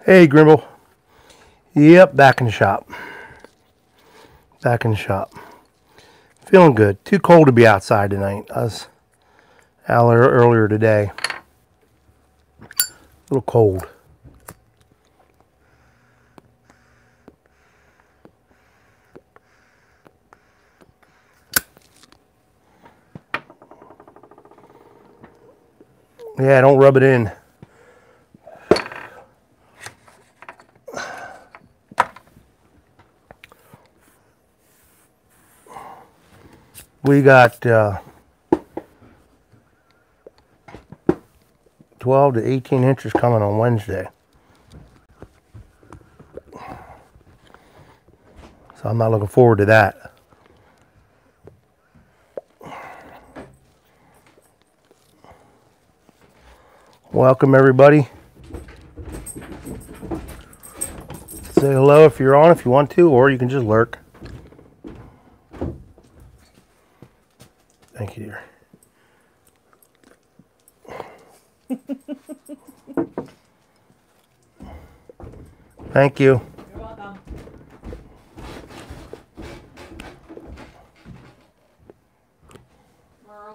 Hey, Grimble. Yep, back in the shop. Back in the shop. Feeling good. Too cold to be outside tonight. I was out earlier today. A little cold. Yeah, don't rub it in. We got 12 to 18 inches coming on Wednesday. So I'm not looking forward to that. Welcome, everybody. Say hello if you're on, if you want to, or you can just lurk. Thank you, dear. Thank you. You're welcome. Merle.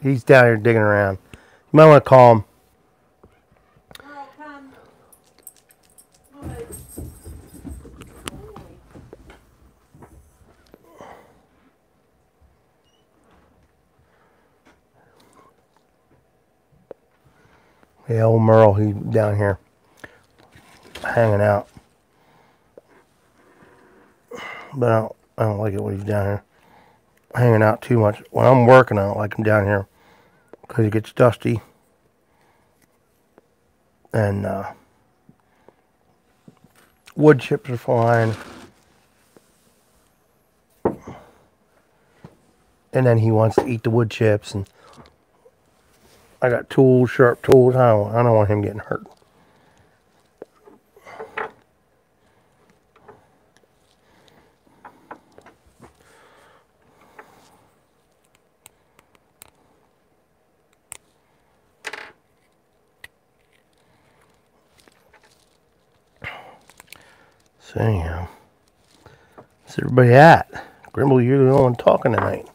He's down here digging around. You might want to call him. Merle, come. Come on, baby. Yeah, old Merle, he's down here hanging out. But I don't like it when he's down here hanging out too much. When I'm working, I don't like him down here because it gets dusty. And wood chips are flying. And then he wants to eat the wood chips. And I got tools, sharp tools. I don't want him getting hurt. So anyhow, where's everybody at? Grimble, you're the only one talking tonight.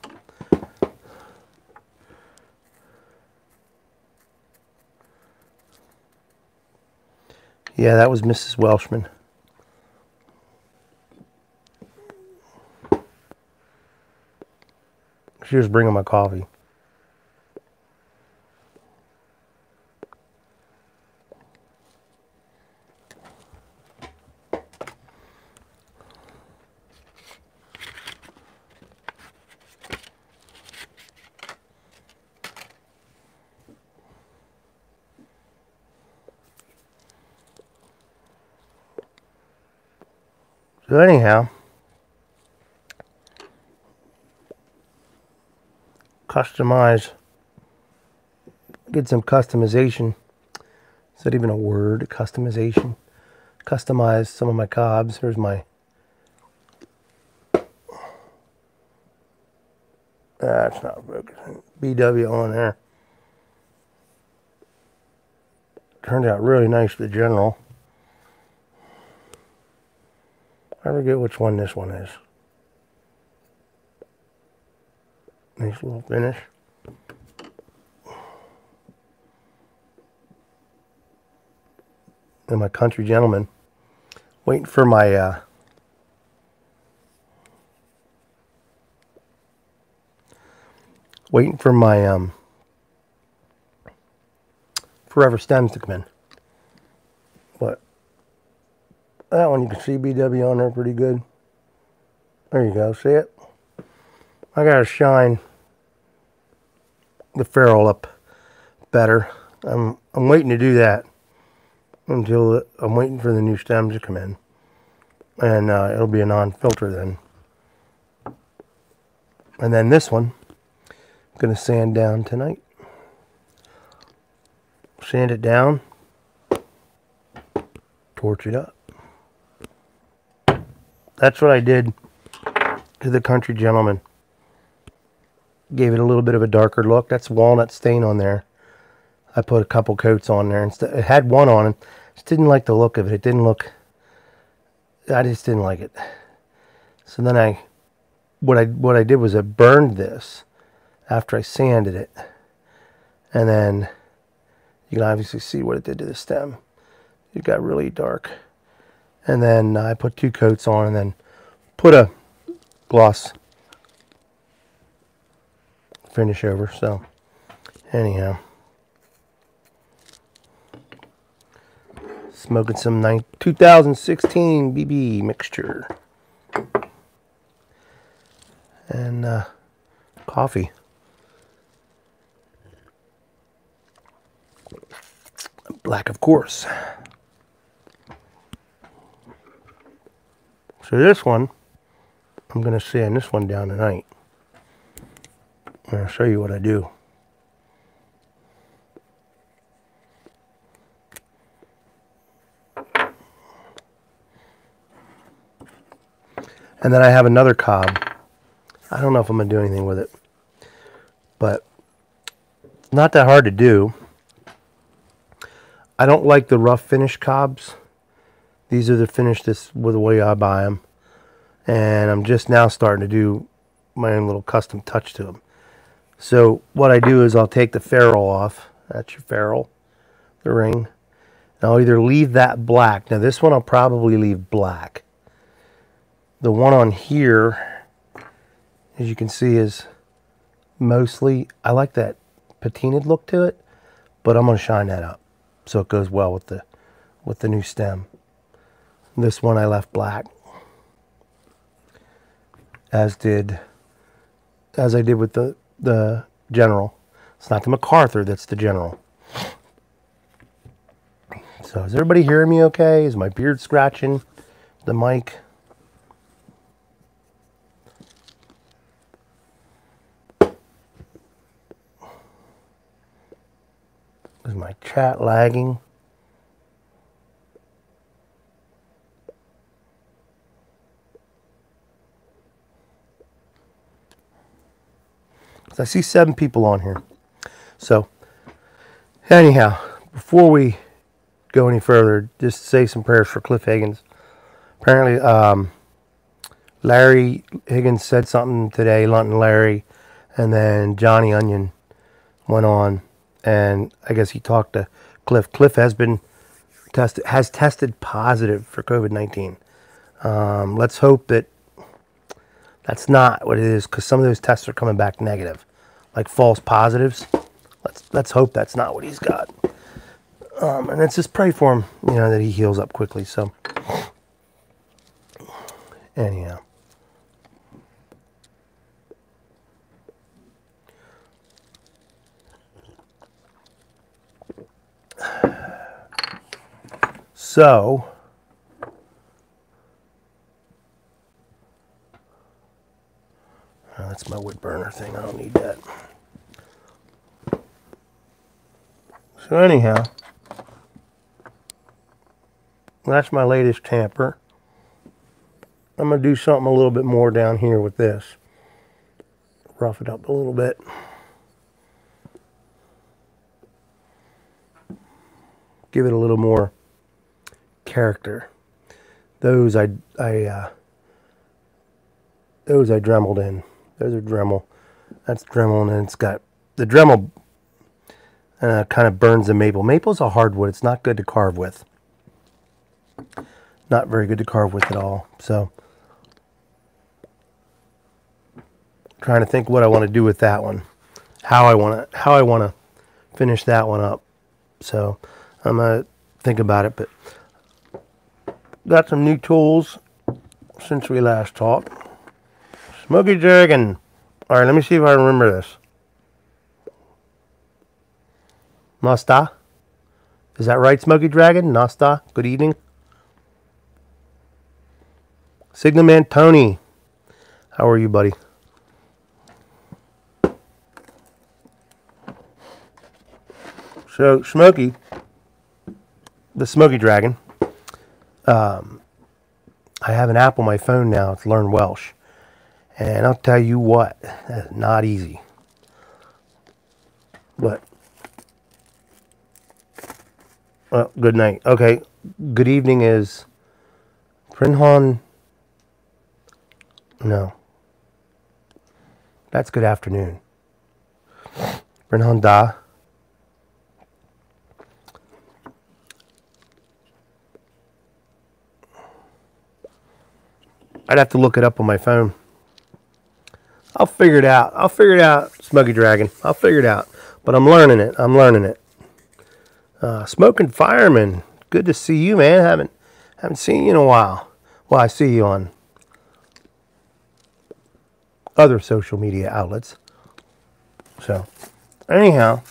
Yeah, that was Mrs. Welshman. She was bringing my coffee. So anyhow, customize, get some customization. Is that even a word? Customization. Customize some of my cobs. Here's my, that's not focusing. BW on there. Turned out really nice, the General. I forget which one this one is. Nice little finish. And my Country Gentleman. Waiting for my Forever stems to come in. But that one you can see BW on there pretty good. There you go, see it? I gotta shine the ferrule up better. I'm waiting to do that until I'm waiting for the new stems to come in, and it'll be a non-filter then. And then this one, I'm gonna sand down tonight. Sand it down, torch it up. That's what I did to the Country Gentleman. Gave it a little bit of a darker look. That's walnut stain on there. I put a couple coats on there. It had one on it. Just didn't like the look of it. It didn't look, I just didn't like it. So then what I did was I burned this after I sanded it. And then you can obviously see what it did to the stem. It got really dark. And then I put 2 coats on and then put a gloss finish over. So anyhow, smoking some 2016 BB mixture and coffee. Black, of course. So this one, I'm going to sand this one down tonight. And I'll show you what I do. And then I have another cob. I don't know if I'm going to do anything with it. But it's not that hard to do. I don't like the rough finish cobs. These are the finish with the way I buy them. And I'm just now starting to do my own little custom touch to them. So what I do is I'll take the ferrule off. That's your ferrule, the ring. And I'll either leave that black. Now this one I'll probably leave black. The one on here, as you can see, is mostly, I like that patinaed look to it, but I'm going to shine that up so it goes well with the new stem. This one I left black, as I did with the General. It's not the MacArthur, that's the General. So is everybody hearing me okay? Is my beard scratching the mic? Is my chat lagging? I see 7 people on here. So anyhow, before we go any further, just say some prayers for Cliff Higgins. Apparently Larry Higgins said something today, Lunton Larry, and then Johnny Onion went on, and I guess he talked to Cliff. Cliff has tested positive for COVID-19. Let's hope that that's not what it is, because some of those tests are coming back negative, like false positives. Let's hope that's not what he's got. And let's just pray for him, that he heals up quickly. So, anyhow. So, that's my wood burner thing. I don't need that. So anyhow, that's my latest tamper. I'm going to do something a little bit more down here with this. Rough it up a little bit. Give it a little more character. Those I dremeled in. Those are Dremel. That's Dremel, and then it's got the Dremel kind of burns the maple. Maple's a hardwood. It's not good to carve with. Not very good to carve with at all. So, trying to think what I want to do with that one. How I want to finish that one up. So, I'm gonna think about it. But got some new tools since we last talked. Smoky Dragon. All right, let me see if I remember this. Nasta? Is that right, Smoky Dragon? Nasta? Good evening. Signaman Tony. How are you, buddy? So, Smoky, the Smoky Dragon. I have an app on my phone now to learn Welsh. And I'll tell you what, that's not easy. But Well, good night. Okay, good evening is Prinhon. No, that's good afternoon. Prinhon Da. I'd have to look it up on my phone. I'll figure it out. I'll figure it out, Smuggy Dragon. I'll figure it out. But I'm learning it. I'm learning it. Smoking Fireman. Good to see you, man. Haven't seen you in a while. Well, I see you on other social media outlets. So, anyhow,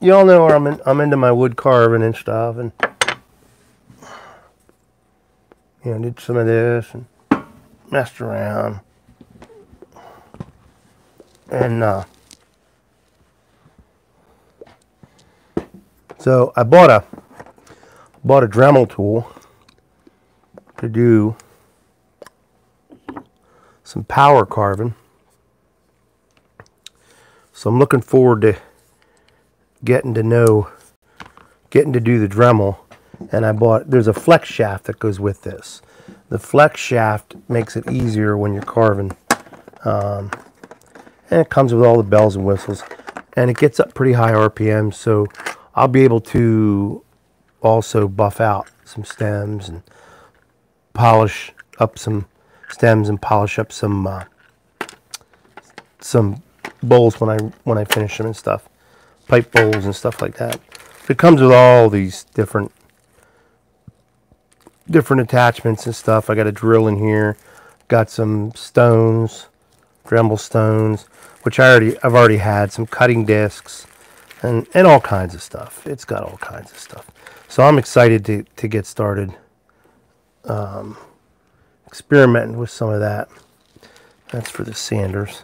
you all know where I'm into my wood carving and stuff, and you know, did some of this and messed around, and so I bought a Dremel tool to do some power carving. So I'm looking forward to getting to do the Dremel. And there's a flex shaft that goes with this. The flex shaft makes it easier when you're carving. And it comes with all the bells and whistles. And it gets up pretty high RPM, so I'll be able to also buff out some stems and polish up some stems and polish up some bowls when I finish them and stuff, pipe bowls and stuff like that. It comes with all these different attachments and stuff. I got a drill in here, got some stones, Dremel stones, which I've already had, some cutting discs, and all kinds of stuff. It's got all kinds of stuff. So I'm excited to get started experimenting with some of that. That's for the sanders.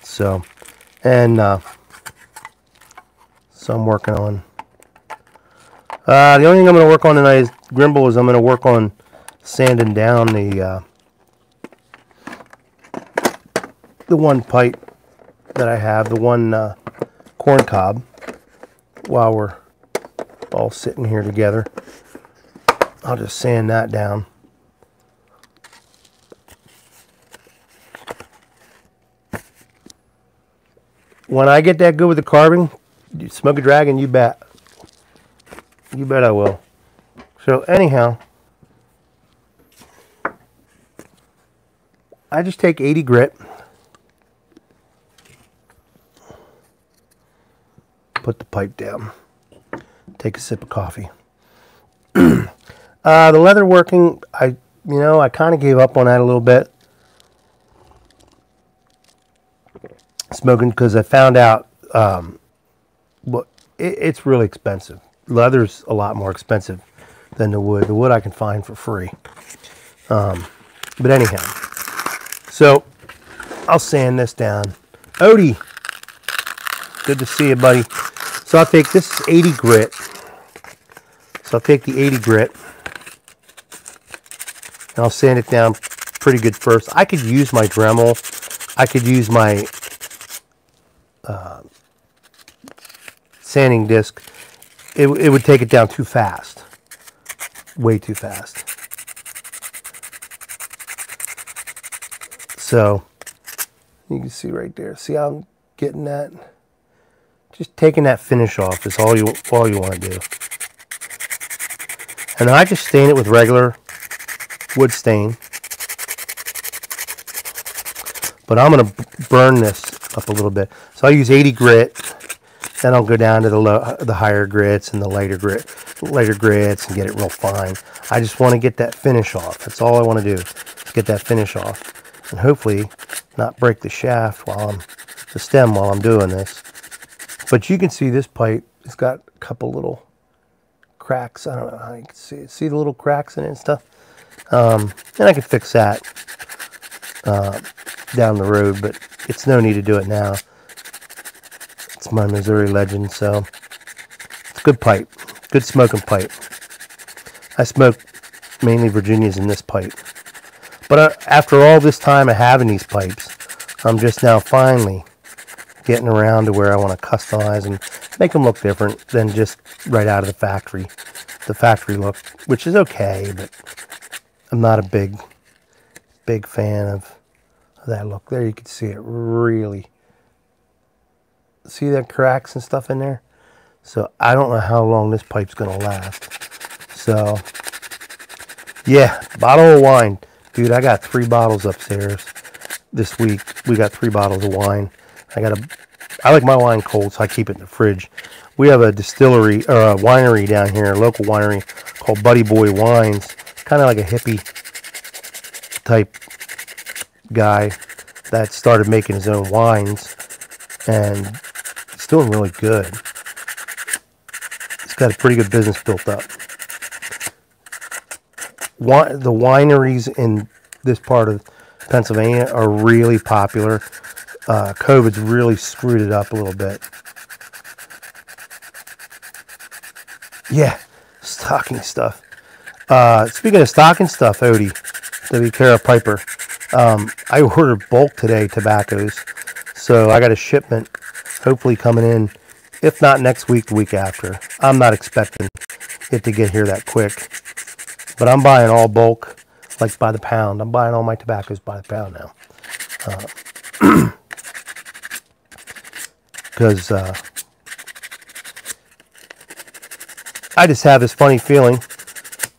So, and so I'm working on. The only thing I'm going to work on tonight is Grimble. I'm going to work on sanding down the one pipe that I have, the one corn cob, while we're all sitting here together. I'll just sand that down. When I get that good with the carving, Smoke a Dragon, you bet. You bet I will. So anyhow, I just take 80 grit, put the pipe down, take a sip of coffee. The leather working, I kind of gave up on that a little bit. Smoking, because I found out it's really expensive. Leather's a lot more expensive than the wood. The wood I can find for free. But anyhow, so I'll sand this down. Odie, good to see you, buddy. So I'll take, this is 80 grit. So I'll take the 80 grit and I'll sand it down pretty good first. I could use my Dremel. I could use my sanding disc. It would take it down too fast. Way too fast. So you can see right there. See how I'm getting that? Just taking that finish off is all you want to do. And I just stain it with regular wood stain. But I'm going to burn this up a little bit. So I'll use 80 grit. Then I'll go down to the higher grits and the lighter grits and get it real fine. I just want to get that finish off. That's all I want to do. Get that finish off. And hopefully not break the shaft the stem while I'm doing this. But you can see this pipe, it's got a couple little cracks. I don't know how you can see it. See the little cracks in it and stuff? And I can fix that down the road, but it's no need to do it now. It's my Missouri Legend, so it's a good pipe. Good smoking pipe. I smoke mainly Virginias in this pipe. But after all this time of having these pipes, I'm just now finally getting around to where I want to customize and make them look different than just right out of the factory look, which is okay, but I'm not a big fan of that look. There you can see it really. See that cracks and stuff in there? So I don't know how long this pipe's going to last. So, yeah, bottle of wine. Dude, I got 3 bottles upstairs this week. We got 3 bottles of wine. I like my wine cold, so I keep it in the fridge. We have a distillery, or a winery down here, a local winery called Buddy Boy Wines. Kind of like a hippie type guy that started making his own wines. And it's doing really good. He's got a pretty good business built up. The wineries in this part of Pennsylvania are really popular. COVID's really screwed it up a little bit. Yeah, stocking stuff. Speaking of stocking stuff, Odie, W. Kara Piper, I ordered bulk today tobaccos, so I got a shipment hopefully coming in, if not next week, the week after. I'm not expecting it to get here that quick, but I'm buying all bulk, like by the pound. I'm buying all my tobaccos by the pound now. Because I just have this funny feeling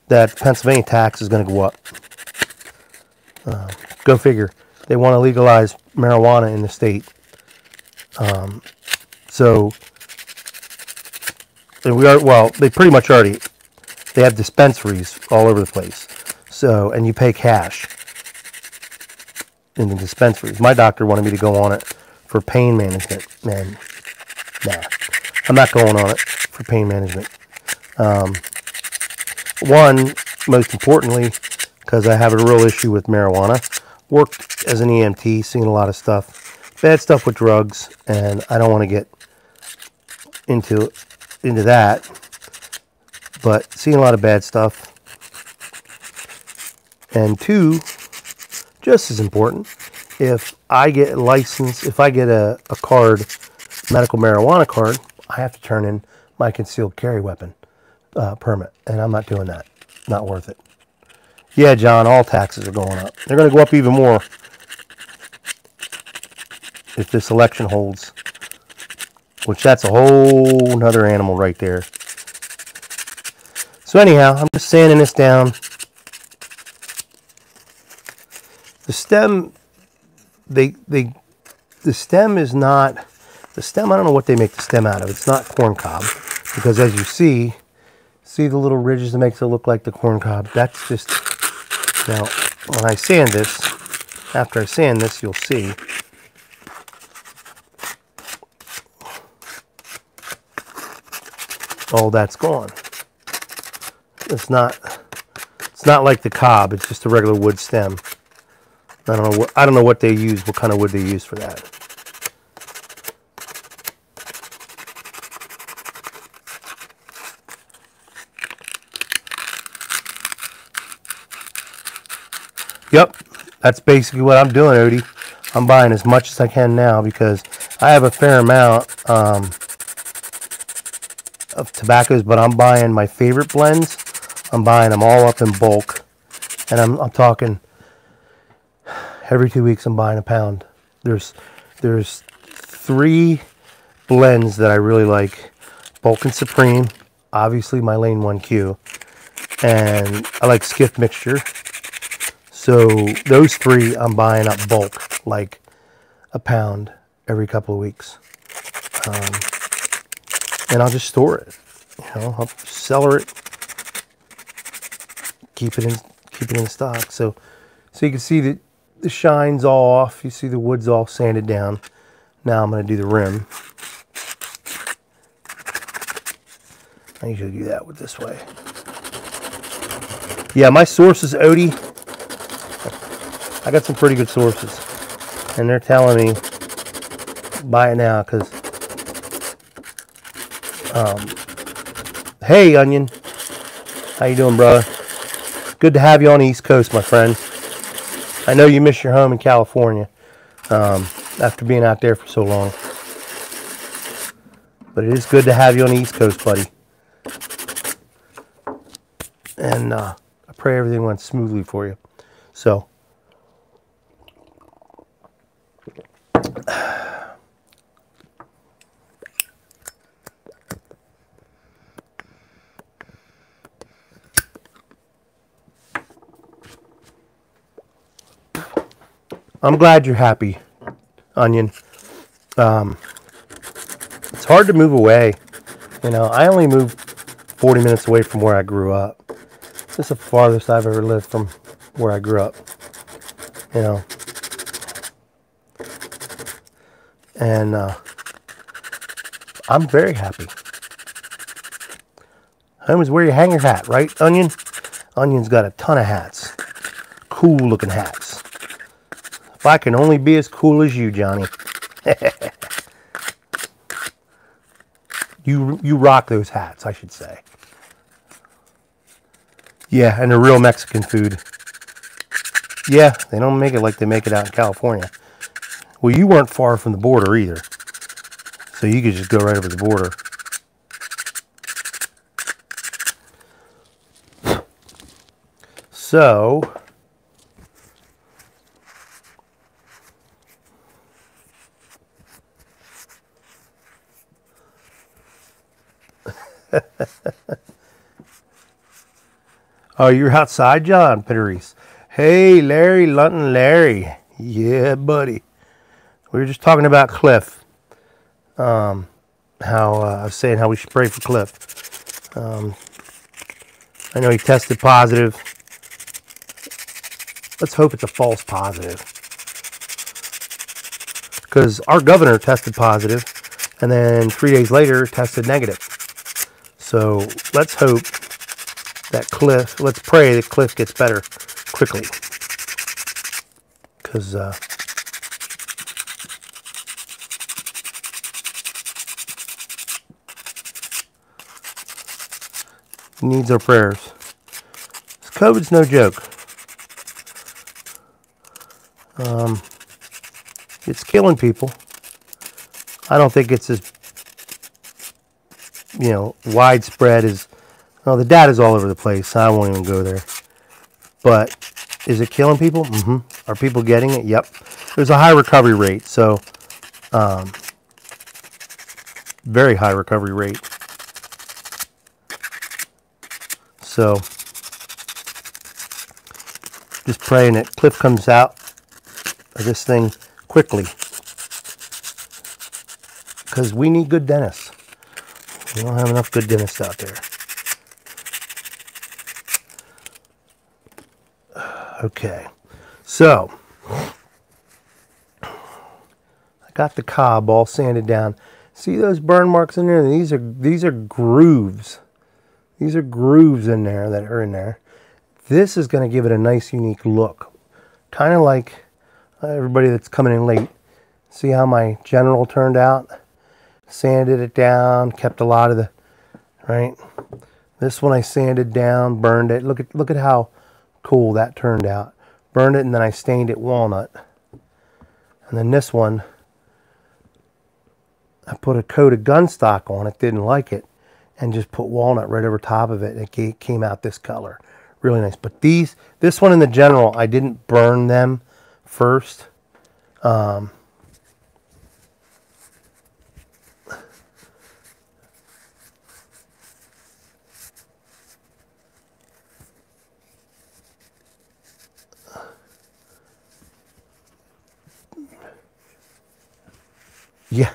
that Pennsylvania tax is going to go up. Go figure. They want to legalize marijuana in the state. So they pretty much already, they have dispensaries all over the place. So, and you pay cash in the dispensaries. My doctor wanted me to go on it for pain management. Man, nah, I'm not going on it for pain management. One, most importantly, because I have a real issue with marijuana. Worked as an EMT, seen a lot of stuff, bad stuff with drugs, and I don't want to get into that. But seen a lot of bad stuff. And 2, just as important, if I get licensed, if I get a card, medical marijuana card, I have to turn in my concealed carry weapon permit, and I'm not doing that. Not worth it. Yeah, John, all taxes are going up. They're going to go up even more if this election holds, which that's a whole nother animal right there. So anyhow, I'm just sanding this down. The stem, the stem is not, the stem, I don't know what they make the stem out of. It's not corn cob, because as you see the little ridges that makes it look like the corn cob. That's just, now, when I sand this, after I sand this, you'll see. All that's gone. It's not like the cob. It's just a regular wood stem. I don't know what they use, what kind of wood they use for that. Yep, that's basically what I'm doing, Odie. I'm buying as much as I can now because I have a fair amount of tobaccos, but I'm buying my favorite blends. I'm buying them all up in bulk, and I'm talking every 2 weeks. I'm buying a pound. There's 3 blends that I really like: Bulk & Supreme, obviously my Lane 1Q, and I like Skiff Mixture. So those 3 I'm buying up bulk, like a pound every couple of weeks, and I'll just store it. You know, I'll cellar it, keep it in stock. So you can see that the shine's all off. You see the wood's all sanded down. Now I'm going to do the rim. I usually do that with this way. Yeah, my sources, Odie, I got some pretty good sources, and they're telling me buy it now because hey Onion, how you doing, brother? Good to have you on the East Coast, my friend. I know you miss your home in California after being out there for so long. But it is good to have you on the East Coast, buddy. And I pray everything went smoothly for you. So, I'm glad you're happy, Onion. It's hard to move away. You know, I only moved 40 minutes away from where I grew up. This is the farthest I've ever lived from where I grew up. You know. And I'm very happy. Home is where you hang your hat, right, Onion? Onion's got a ton of hats. Cool looking hats. If I can only be as cool as you, Johnny. You rock those hats, I should say. Yeah, and they're real Mexican food. Yeah, they don't make it like they make it out in California. Well, you weren't far from the border either. So you could just go right over the border. So, oh, you're outside, John Pitteries. Hey, Larry Lunton Larry. Yeah, buddy. We were just talking about Cliff. How I was saying how we should pray for Cliff. I know he tested positive. Let's hope it's a false positive. Because our governor tested positive, and then 3 days later tested negative. So let's hope that Cliff, let's pray that Cliff gets better quickly. Because he needs our prayers. COVID's no joke. It's killing people. I don't think it's as, widespread as, well, the data's all over the place. I won't even go there. But is it killing people? Mm-hmm. Are people getting it? Yep. There's a high recovery rate. So, very high recovery rate. So, just praying that Cliff comes out of this thing quickly. Because we need good dentists. We don't have enough good dentists out there. Okay. So, I got the cob all sanded down. See those burn marks in there? These are grooves. These are grooves in there that are in there. This is going to give it a nice, unique look. Kind of like everybody that's coming in late. See how my general turned out? Sanded it down, kept a lot of the, right? This one I sanded down, burned it. Look at how cool that turned out. Burned it, and then I stained it walnut. And then this one, I put a coat of gunstock on it, didn't like it, and just put walnut right over top of it. It came out this color. Really nice. But this one in the general, I didn't burn them first. Yeah.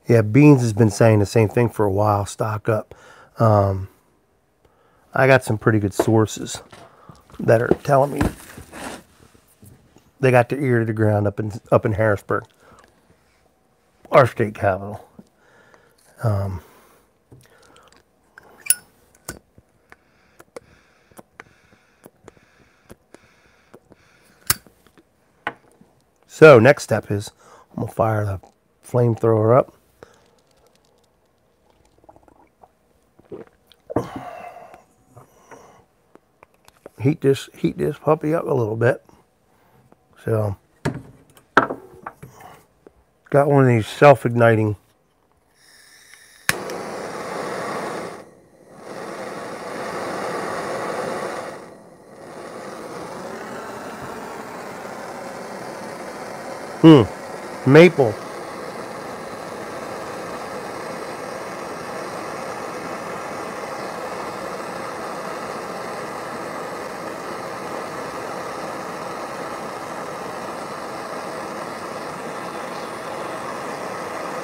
Yeah, Beans has been saying the same thing for a while, stock up. I got some pretty good sources that are telling me they got their ear to the ground up in Harrisburg, our state capital. So next step is I'm gonna fire the flamethrower up. Heat this puppy up a little bit. So Got one of these self-igniting. Maple.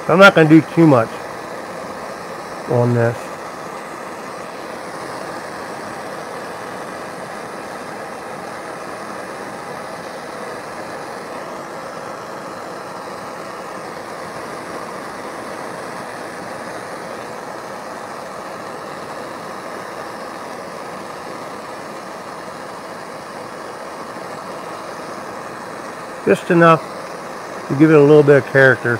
I'm not going to do too much on this. Just enough to give it a little bit of character.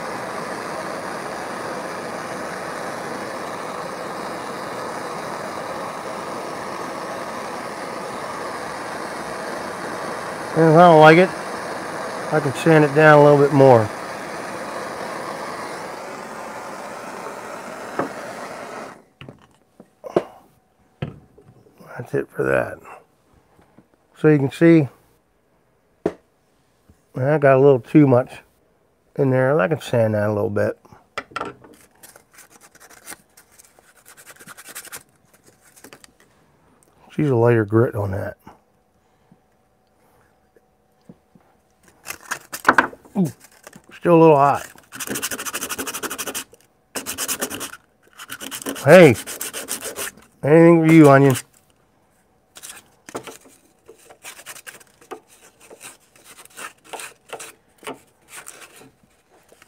And if I don't like it, I can sand it down a little bit more. That's it for that. So you can see, I got a little too much in there. I can sand that a little bit. Use a lighter grit on that. Ooh, still a little hot. Hey, anything for you, onion.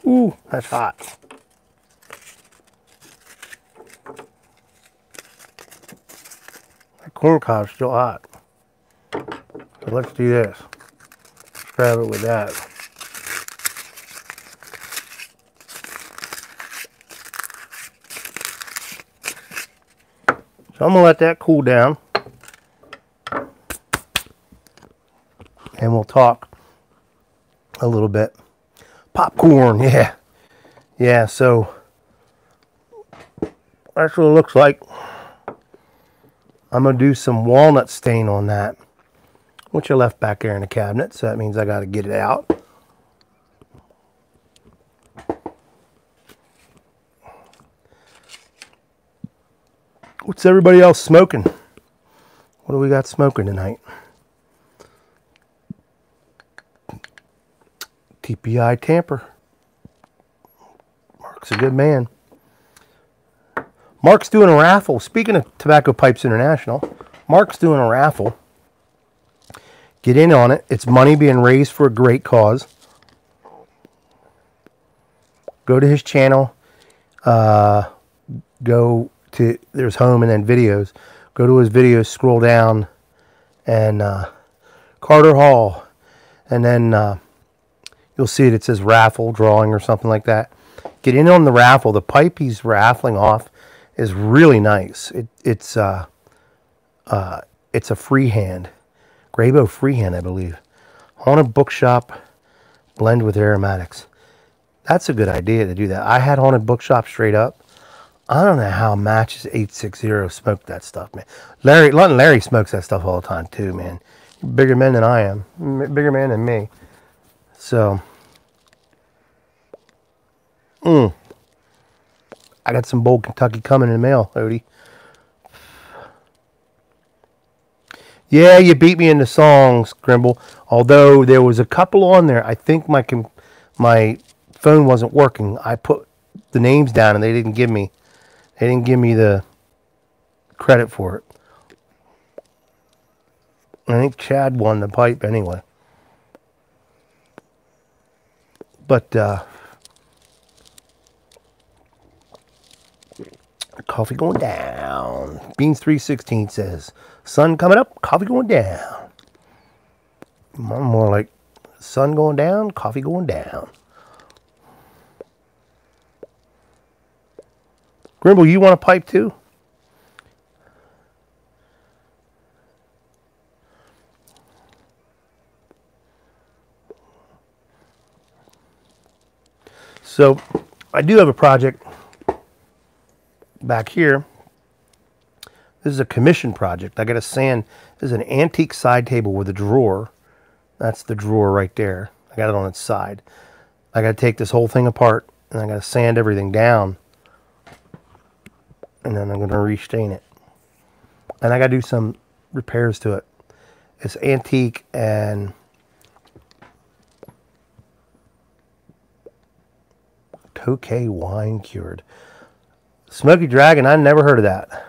Ooh, that's hot. That corn cob's still hot. So let's do this. Let's grab it with that. So I'm going to let that cool down. And we'll talk a little bit. Popcorn, yeah. Yeah, so that's what it looks like. I'm going to do some walnut stain on that, which I left back there in the cabinet, so that means I got to get it out. What's everybody else smoking? What do we got smoking tonight? TPI Tamper. Mark's a good man. Mark's doing a raffle. Speaking of Tobacco Pipes International, Mark's doing a raffle. Get in on it. It's money being raised for a great cause. Go to his channel. Go to, there's home and then videos. Go to his videos, scroll down, and Carter Hall. And then you'll see it says raffle, drawing, or something like that. Get in on the raffle. The pipe he's raffling off is really nice. It's a freehand. Grabo freehand, I believe. Haunted Bookshop blend with aromatics. That's a good idea to do that. I had Haunted Bookshop straight up. I don't know how Matches 860 smoked that stuff, man. Larry smokes that stuff all the time too, man. Bigger man than I am. Bigger man than me. So, I got some Bold Kentucky coming in the mail, Odie. Yeah, you beat me in the songs, Grimble. Although there was a couple on there. I think my phone wasn't working. I put the names down and they didn't give me the credit for it. I think Chad won the pipe anyway. But coffee going down. Beans 316 says, sun coming up, coffee going down. I'm more like sun going down, coffee going down. Grimble, you want a pipe too? So I do have a project back here. This is a commission project. I got to sand. This is an antique side table with a drawer. That's the drawer right there. I got it on its side. I got to take this whole thing apart, and I got to sand everything down, and then I'm going to restain it. And I got to do some repairs to it. It's antique and Tokay wine cured. Smoky Dragon, I never heard of that.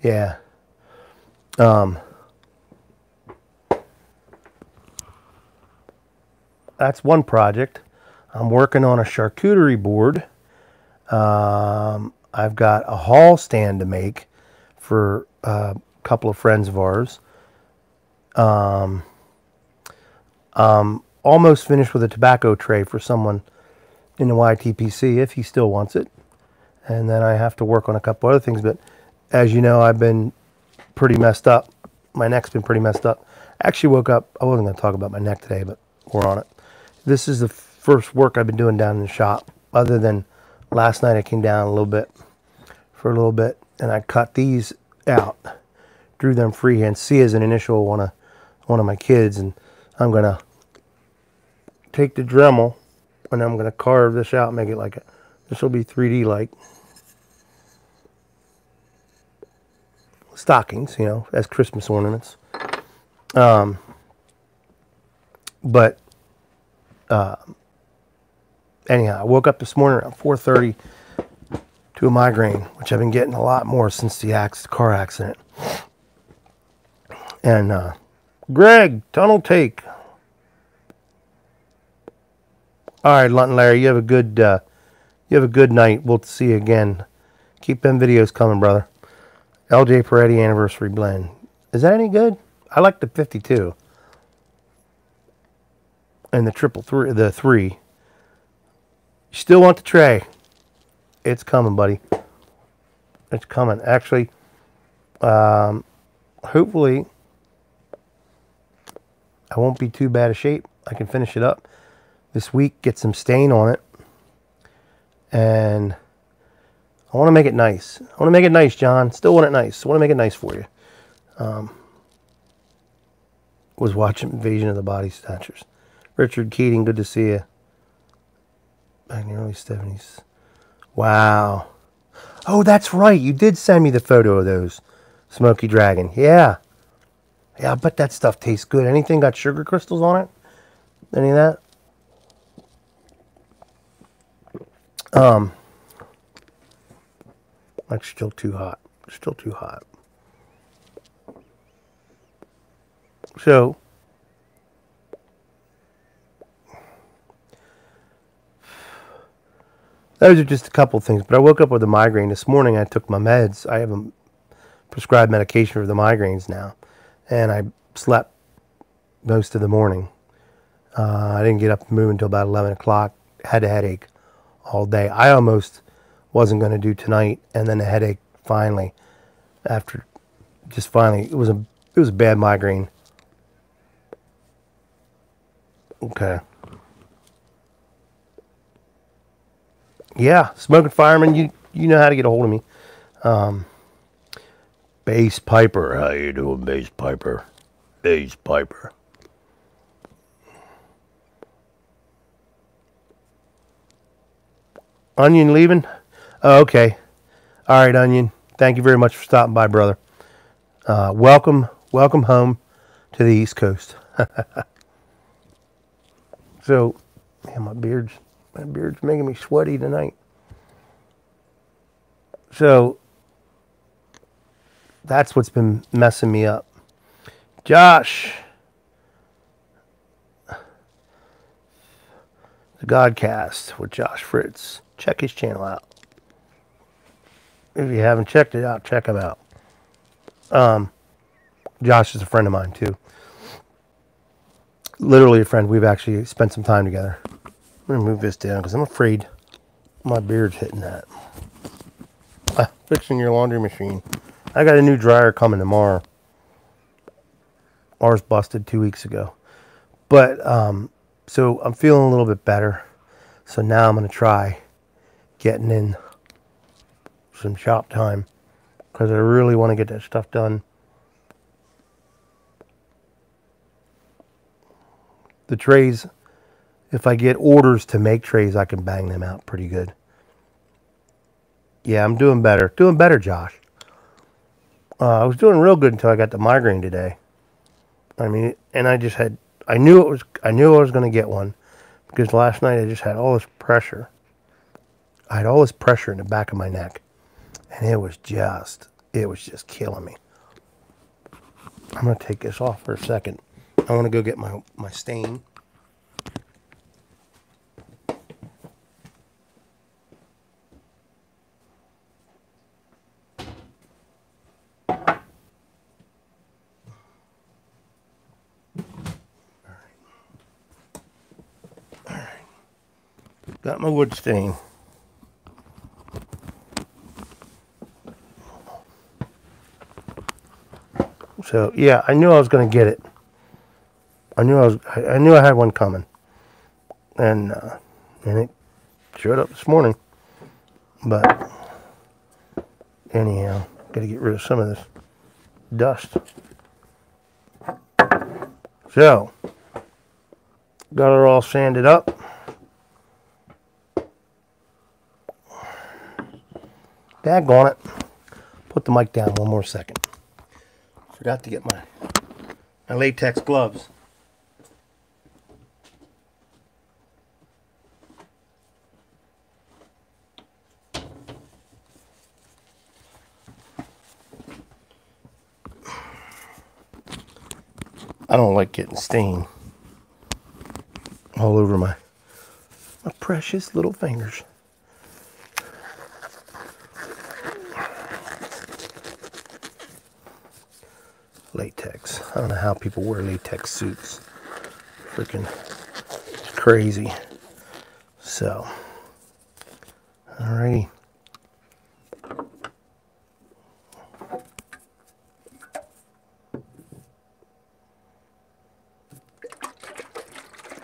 Yeah. That's one project. I'm working on a charcuterie board. I've got a hall stand to make for a couple of friends of ours. Almost finished with a tobacco tray for someone in the YTPC if he still wants it. And then I have to work on a couple other things, but as you know, I've been pretty messed up. My neck's been pretty messed up. I actually woke up, I wasn't going to talk about my neck today, but we're on it. This is the first work I've been doing down in the shop, other than last night I came down for a little bit, and I cut these out, drew them freehand. C is an initial one of my kids, and I'm going to take the Dremel, and I'm going to carve this out, make it like this will be 3D like. Stockings, you know, as Christmas ornaments. Anyhow, I woke up this morning around 4:30 to a migraine, which I've been getting a lot more since the car accident. And Greg, tunnel take. All right, Lunton Larry, you have a good night. We'll see you again. Keep them videos coming, brother. LJ Peretti Anniversary Blend. Is that any good? I like the 52. And the the 3. You still want the tray? It's coming, buddy. It's coming. Actually, hopefully, I won't be too bad a shape. I can finish it up this week, get some stain on it. And I want to make it nice. I want to make it nice, John. Still want it nice. I want to make it nice for you. Was watching Invasion of the Body Snatchers. Richard Keating, good to see you. Back in the early 70s. Wow. Oh, that's right. You did send me the photo of those. Smoky Dragon. Yeah. Yeah, I bet that stuff tastes good. Anything got sugar crystals on it? Any of that? That's still too hot. Still too hot. So, those are just a couple of things. But I woke up with a migraine this morning. I took my meds. I have a prescribed medication for the migraines now. And I slept most of the morning. I didn't get up and move until about 11 o'clock. Had a headache all day. I almost wasn't going to do tonight, and then the headache finally, it was a bad migraine. Okay. Yeah, Smoking Fireman, you know how to get a hold of me. Bass Piper, how you doing, Bass Piper? Bass Piper. Onion leaving? Oh, okay. All right, Onion. Thank you very much for stopping by, brother. Welcome home to the East Coast. So, man, my beard's making me sweaty tonight. So, that's what's been messing me up. Josh, the Godcast with Josh Fritz. Check his channel out. If you haven't checked it out, check him out. Josh is a friend of mine too. Literally a friend. We've actually spent some time together. I'm going to move this down because I'm afraid my beard's hitting that. Fixing your laundry machine. I got a new dryer coming tomorrow. Ours busted 2 weeks ago. But So I'm feeling a little bit better. So now I'm going to try getting in some shop time because I really want to get that stuff done. The trays, if I get orders to make trays, I can bang them out pretty good. Yeah, I'm doing better. Doing better, Josh. I was doing real good until I got the migraine today. I mean, and I knew I was going to get one because last night I just had all this pressure. I had all this pressure in the back of my neck, and it was just killing me. I'm going to take this off for a second. I want to go get my stain. Got my wood stain. So yeah, I knew I was going to get it. I knew I had one coming, and it showed up this morning. But anyhow, got to get rid of some of this dust. So got her all sanded up. Daggone it. Put the mic down one more second. Forgot to get my latex gloves. I don't like getting stain all over my precious little fingers. Latex. I don't know how people wear latex suits. Freaking crazy. So, alrighty.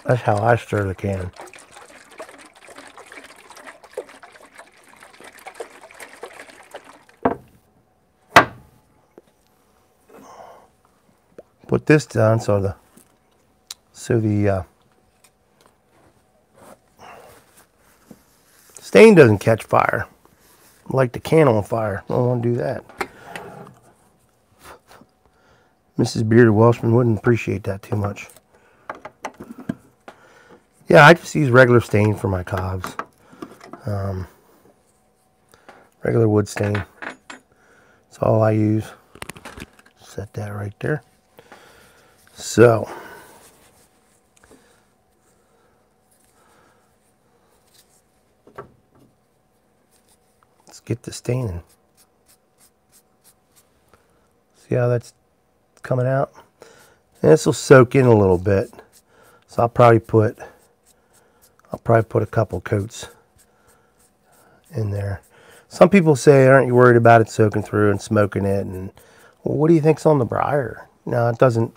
That's how I stir the can. Put this down so the stain doesn't catch fire. Like the can on fire. I don't want to do that. Mrs. Bearded Welshman wouldn't appreciate that too much. Yeah, I just use regular stain for my cogs. Regular wood stain. That's all I use. Set that right there. So, let's get the staining. See how that's coming out? And this will soak in a little bit. So I'll probably put a couple coats in there. Some people say, aren't you worried about it soaking through and smoking it? And well, what do you think's on the briar? No, it doesn't.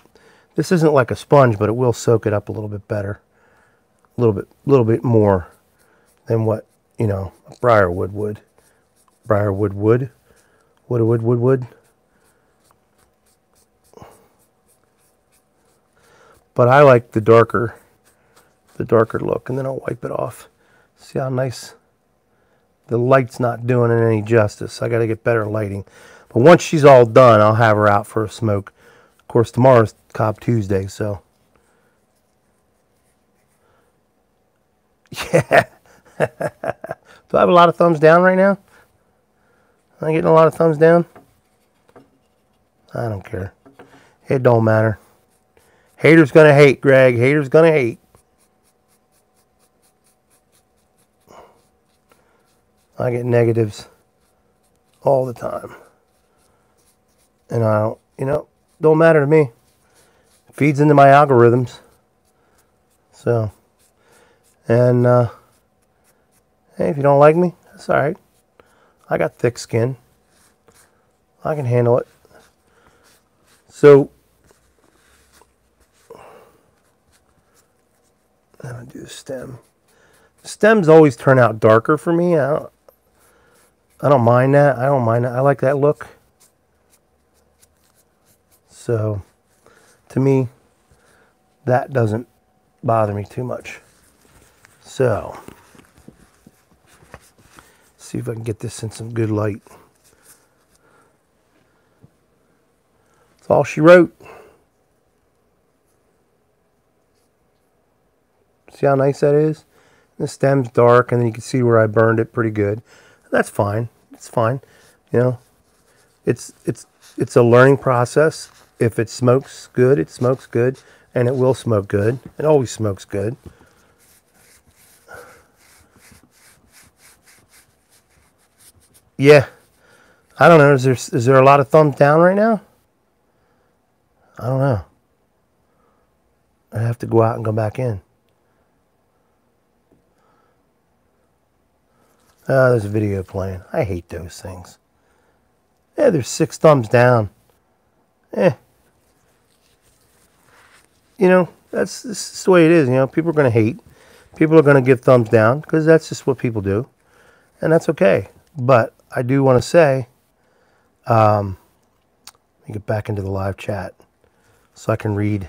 This isn't like a sponge, but it will soak it up a little bit better. A little bit more than what, you know, a briarwood would. Briarwood wood. Wood. But I like the darker look, and then I'll wipe it off. See how nice? The light's not doing it any justice. I got to get better lighting. But once she's all done, I'll have her out for a smoke. Of course, tomorrow's Cobb Tuesday, so. Yeah. Do I have a lot of thumbs down right now? Am I getting a lot of thumbs down? I don't care. It don't matter. Haters gonna hate, Greg. Haters gonna hate. I get negatives all the time. And I don't, you know, don't matter to me. It feeds into my algorithms. So, and hey, if you don't like me, that's all right. I got thick skin. I can handle it. So, Then I do the stem. The stems always turn out darker for me. I don't mind that. I don't mind that. I like that look. So, to me, that doesn't bother me too much. So, see if I can get this in some good light. That's all she wrote. See how nice that is? The stem's dark, and then you can see where I burned it pretty good. That's fine. It's fine. You know, it's a learning process. If it smokes good, it smokes good, and it will smoke good. It always smokes good. Yeah. I don't know. Is there a lot of thumbs down right now? I don't know. I have to go out and go back in. Oh, there's a video playing. I hate those things. Yeah, there's 6 thumbs down. You know, this is the way it is. You know, people are going to hate. People are going to give thumbs down because that's just what people do. And that's okay. But I do want to say, let me get back into the live chat so I can read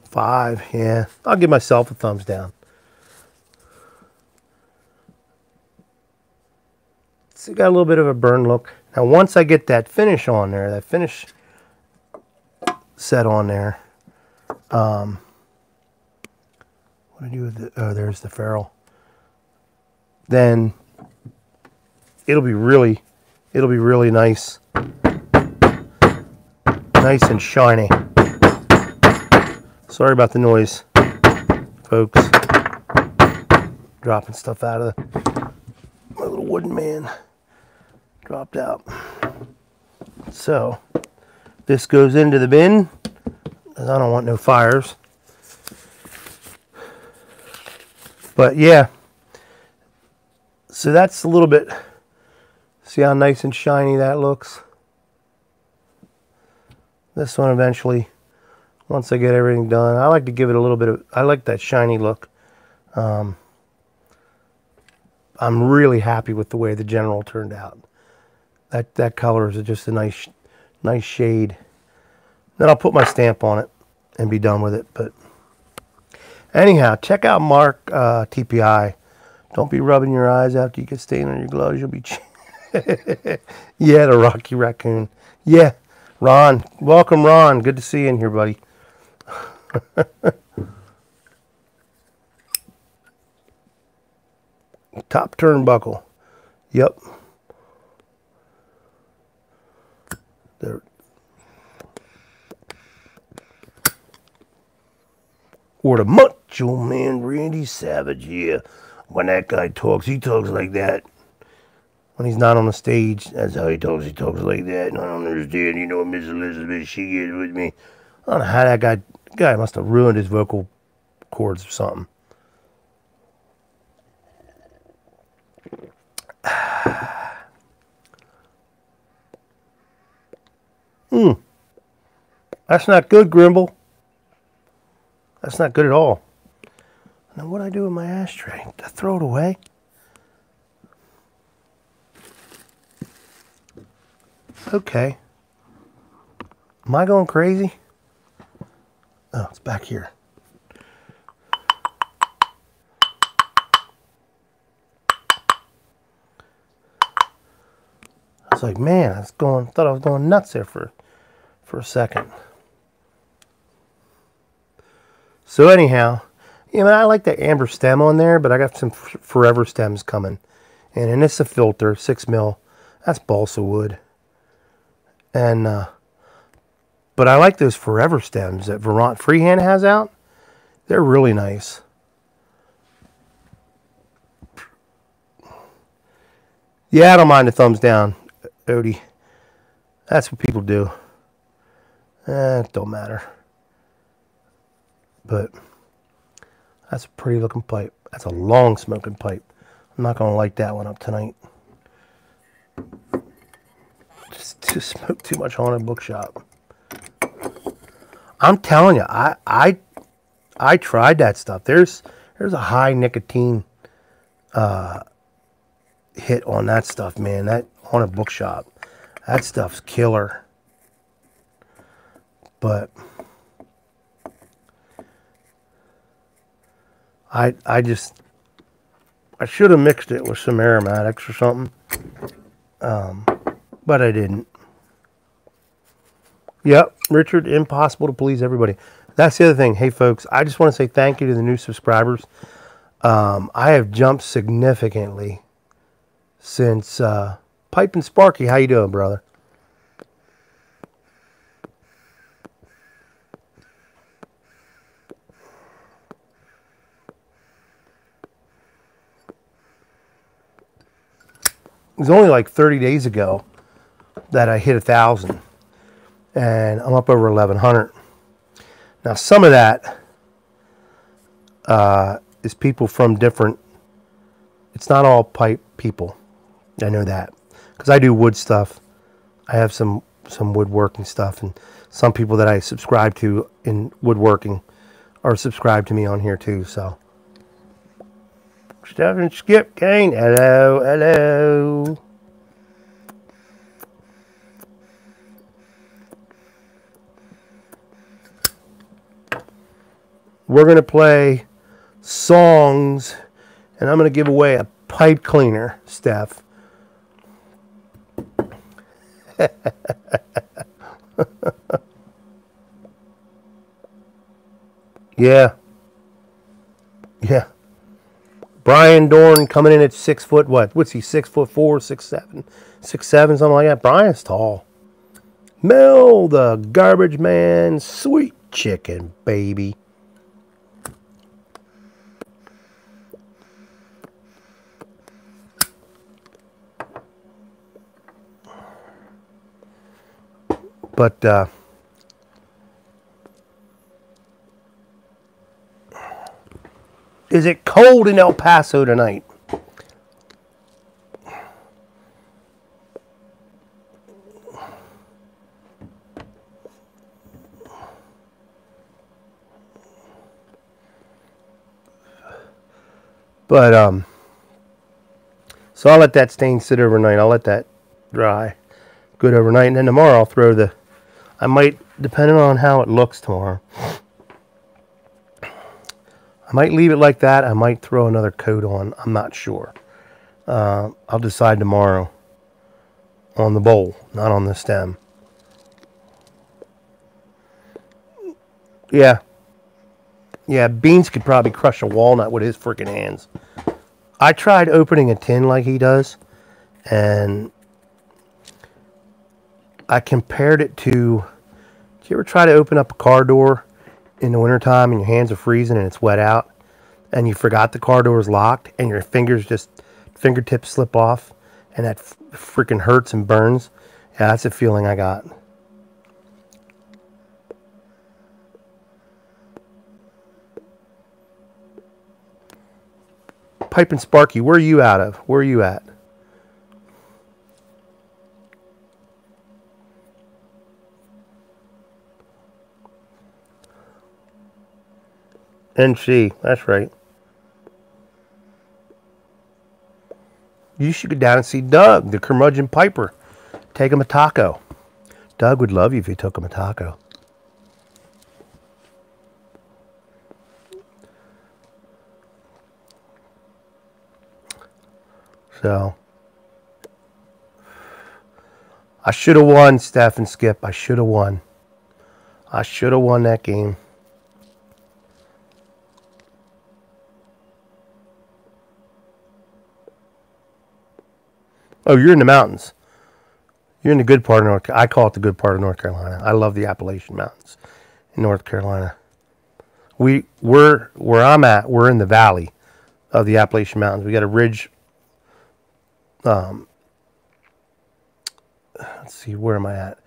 5. Yeah, I'll give myself a thumbs down. So got a little bit of a burn look. Now once I get that finish on there, that finish set on there, what do I do with the, oh, there's the ferrule. Then it'll be really nice. Nice and shiny. Sorry about the noise, folks. Dropping stuff out of my little wooden man. Dropped out. So this goes into the bin because I don't want no fires. But yeah, so that's a little bit, see how nice and shiny that looks? This one eventually, once I get everything done, I like to give it a little bit of, I like that shiny look. I'm really happy with the way the General turned out. That color is just a nice shade. Then I'll put my stamp on it and be done with it. But anyhow, check out Mark TPI. Don't be rubbing your eyes after you get stain on your gloves. You'll be yeah, the Rocky Raccoon. Yeah, Ron. Welcome, Ron. Good to see you in here, buddy. Top turnbuckle. Yep. There. Or the Macho Man Randy Savage. Yeah. When that guy talks, he talks like that. When he's not on the stage, that's how he talks. He talks like that. And I don't understand. You know, Miss Elizabeth, she gets with me. I don't know how that guy must have ruined his vocal cords or something. That's not good, Grimble. That's not good at all. Now what do I do with my ashtray? Do I throw it away? Okay. Am I going crazy? Oh, it's back here. I was like, man, thought I was going nuts there for a second. So anyhow, you know, I like that amber stem on there, but I got some forever stems coming. And it's a filter, 6 mil. That's balsa wood. And, but I like those forever stems that Vermont Freehand has out. They're really nice. Yeah, I don't mind the thumbs down, Odie. That's what people do. It don't matter. But that's a pretty looking pipe. That's a long smoking pipe. I'm not going to light that one up tonight. Just smoke too much haunted bookshop. I'm telling you, I I tried that stuff. There's a high nicotine hit on that stuff, man. That on a bookshop, that stuff's killer. But I should have mixed it with some aromatics or something, but I didn't. Yep, Richard, impossible to please everybody. That's the other thing. Hey, folks, I just want to say thank you to the new subscribers. I have jumped significantly since Pipe and Sparky. How you doing, brother? It was only like 30 days ago that I hit 1,000, and I'm up over 1,100. Now, some of that is people from different. It's not all pipe people. I know that because I do wood stuff. I have some woodworking stuff, and some people that I subscribe to in woodworking are subscribed to me on here too. So, Stephen Skip Kane, hello, hello. We're going to play songs, and I'm going to give away a pipe cleaner, Steph. Yeah. Yeah. Brian Dorn coming in at 6 foot, what? What's he, 6'4", 6'7", 6'7", something like that. Brian's tall. Mel, the garbage man, sweet chicken, baby. But, is it cold in El Paso tonight? But, so I'll let that stain sit overnight. I'll let that dry good overnight. And then tomorrow I'll throw I might, depending on how it looks tomorrow, I might leave it like that. I might throw another coat on. I'm not sure. I'll decide tomorrow on the bowl, not on the stem. Yeah. Yeah, Beans could probably crush a walnut with his freaking hands. I tried opening a tin like he does, and I compared it to, do you ever try to open up a car door in the wintertime and your hands are freezing and it's wet out, and you forgot the car door is locked and your fingertips slip off, and that freaking hurts and burns? Yeah, that's a feeling I got. Pipe and Sparky, where are you out of? Where are you at? NC, that's right. You should go down and see Doug, the curmudgeon piper. Take him a taco. Doug would love you if you took him a taco. So, I should have won, Steph and Skip. I should have won. I should have won that game. Oh, you're in the mountains. You're in the good part of North Carolina. I call it the good part of North Carolina. I love the Appalachian Mountains in North Carolina. We're where I'm at, we're in the valley of the Appalachian Mountains. We got a ridge. Let's see, where am I at?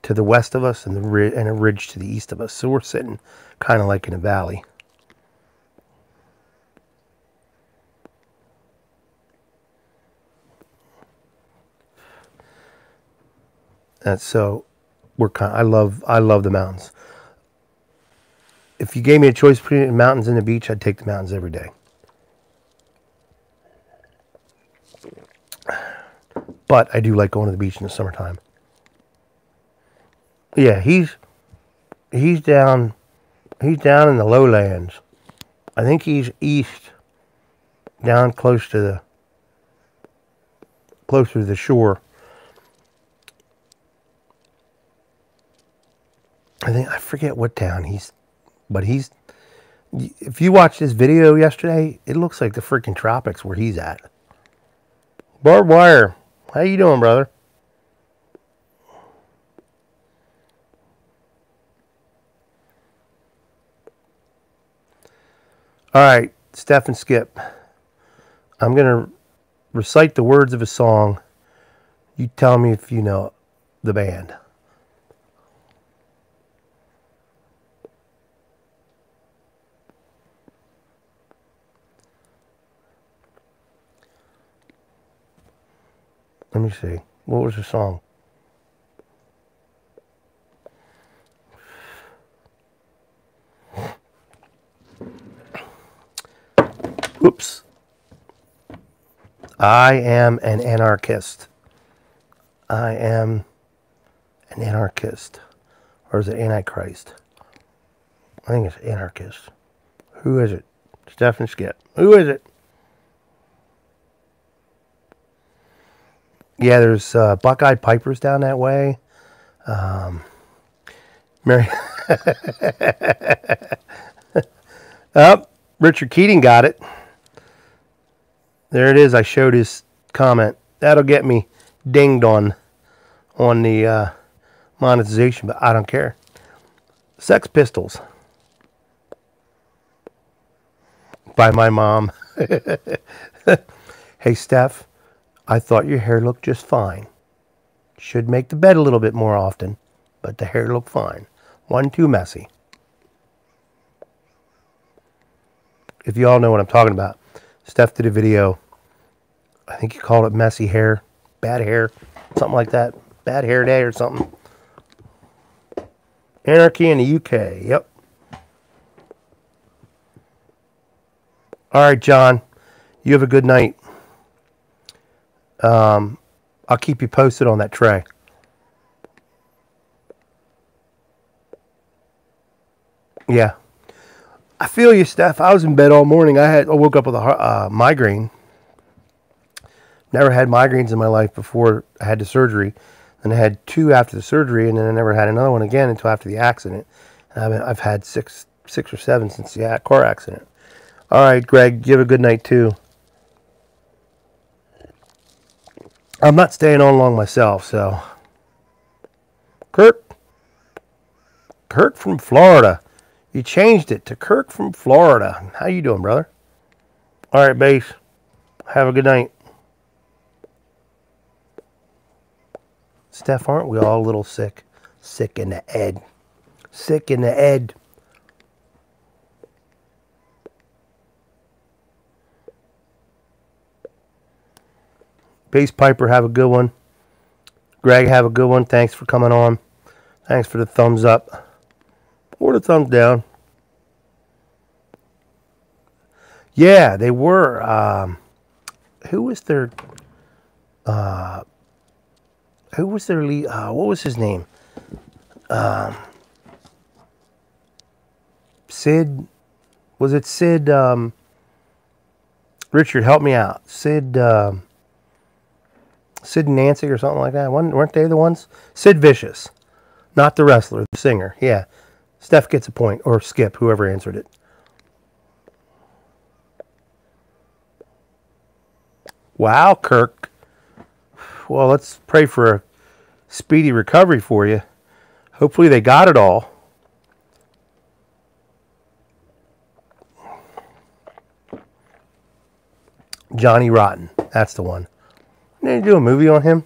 To the west of us, and a ridge to the east of us. So we're sitting kind of like in a valley. And so we're I love the mountains. if you gave me a choice between the mountains and the beach, I'd take the mountains every day. But I do like going to the beach in the summertime. Yeah, he's down in the lowlands. I think he's east, down closer to the shore. I forget what town but if you watch this video yesterday, it looks like the freaking tropics where he's at. Barbed wire. How you doing, brother? All right, Steph and Skip. I'm going to recite the words of a song. You tell me if you know the band. Let me see. What was the song? Oops. I am an anarchist. I am an anarchist. Or is it Antichrist? I think it's anarchist. Who is it? Steph and Skip. Who is it? Yeah, there's Buckeye Pipers down that way. Mary. Oh, Richard Keating got it. There it is. I showed his comment. That'll get me dinged on the monetization, but I don't care. Sex Pistols by my mom. Hey, Steph, I thought your hair looked just fine. Should make the bed a little bit more often, but the hair looked fine. Wasn't too messy. If you all know what I'm talking about, Steph did a video. I think he called it messy hair, bad hair, something like that. Bad hair day or something. Anarchy in the UK. Yep. All right, John. You have a good night. I'll keep you posted on that tray. Yeah. I feel you, Steph. I was in bed all morning. I woke up with a migraine. Never had migraines in my life before I had the surgery. And I had 2 after the surgery, and then I never had another one again until after the accident. And I've had six or 7 since the car accident. All right, Greg, you have a good night too. I'm not staying on long myself, so. Kurt from Florida. You changed it to Kirk from Florida. How you doing, brother? All right, Base. Have a good night. Steph, aren't we all a little sick? Sick in the head. Sick in the head. Base Piper, have a good one. Greg, have a good one. Thanks for coming on. Thanks for the thumbs up. Or the thumbs down. Yeah, they were. Who was their lead? What was his name? Sid. Was it Sid? Richard, help me out. Sid and Nancy or something like that. Weren't they the ones? Sid Vicious. Not the wrestler, the singer. Yeah. Steph gets a point. Or Skip, whoever answered it. Wow, Kirk. Well, let's pray for a speedy recovery for you. Hopefully they got it all. Johnny Rotten. That's the one. Didn't they do a movie on him?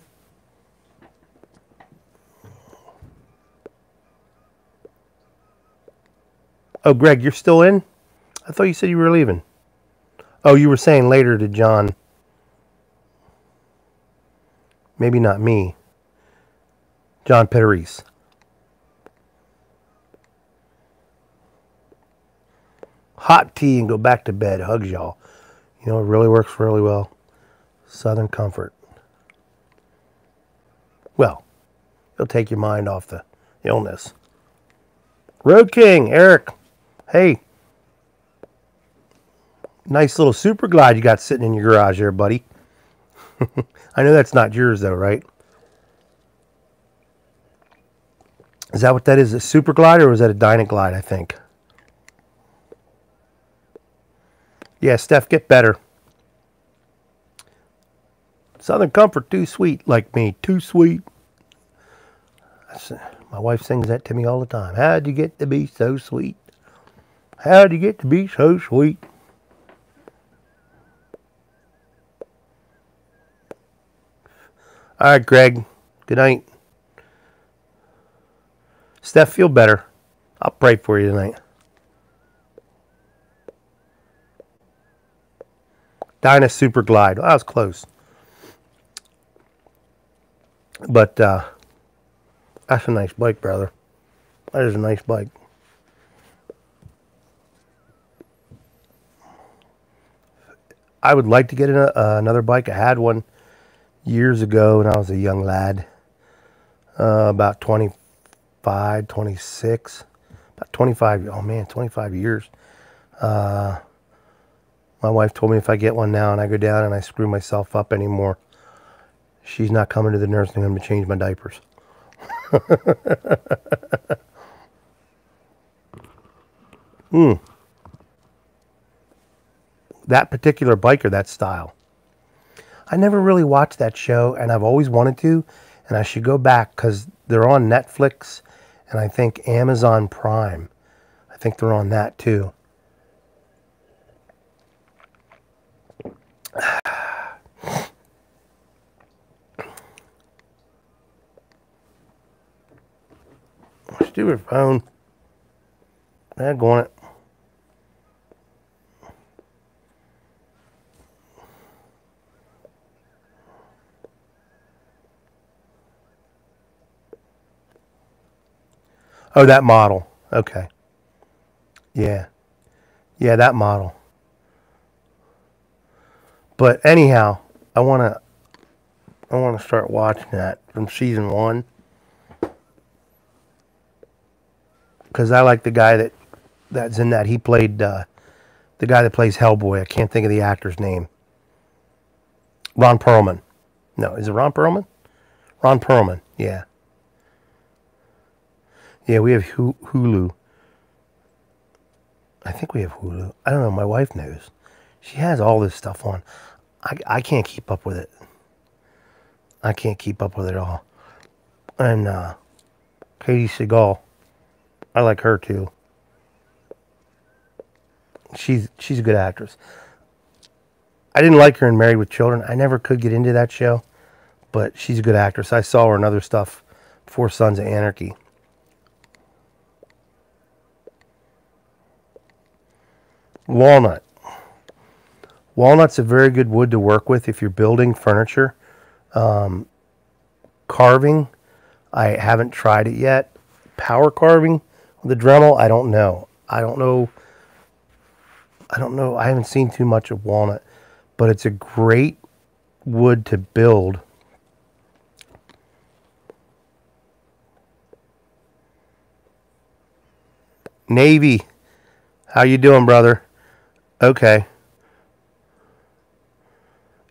Oh, Greg, you're still in? I thought you said you were leaving. Oh, you were saying later to John. Maybe not me. John Peteris. hot tea and go back to bed. Hugs, y'all. You know, it really works really well. Southern Comfort. Well, it'll take your mind off the illness. Road King, Eric. Hey. Nice little Super Glide you got sitting in your garage there, buddy. I know that's not yours, though, right? Is that what that is? A Super Glide, or was that a Dynaglide, I think? Yeah, Steph, get better. Southern Comfort, too sweet, like me. Too sweet. My wife sings that to me all the time. How'd you get to be so sweet? How'd you get to be so sweet? All right, Greg. Good night. Steph, feel better. I'll pray for you tonight. Dyna Super Glide. Well, that was close. But that's a nice bike, brother. That is a nice bike. I would like to get another bike. I had one years ago when I was a young lad. About 25, 26. About 25. Oh, man, 25 years. My wife told me if I get one now and I go down and I screw myself up anymore, she's not coming to the nursing home to change my diapers. That particular bike or that style. I never really watched that show, and I've always wanted to, and I should go back because they're on Netflix and I think Amazon Prime. I think they're on that too. Stupid phone. Dag on it. Oh, that model. Okay. Yeah. Yeah, that model. But anyhow, I want to start watching that from season 1. Because I like the guy that's in that. He played the guy that plays Hellboy. I can't think of the actor's name. Ron Perlman. No, is it Ron Perlman? Ron Perlman, yeah. Yeah, we have Hulu. I think we have Hulu. I don't know. My wife knows. She has all this stuff on. I can't keep up with it. I can't keep up with it all. And Katie Seagal. I like her too. She's a good actress. I didn't like her in Married with Children. I never could get into that show. But she's a good actress. I saw her in other stuff. 4 Sons of Anarchy. Walnut. Walnut's a very good wood to work with if you're building furniture. Carving, I haven't tried it yet. Power carving with the Dremel, I don't know. I don't know. I haven't seen too much of walnut, but it's a great wood to build. Navy, how you doing, brother? Okay.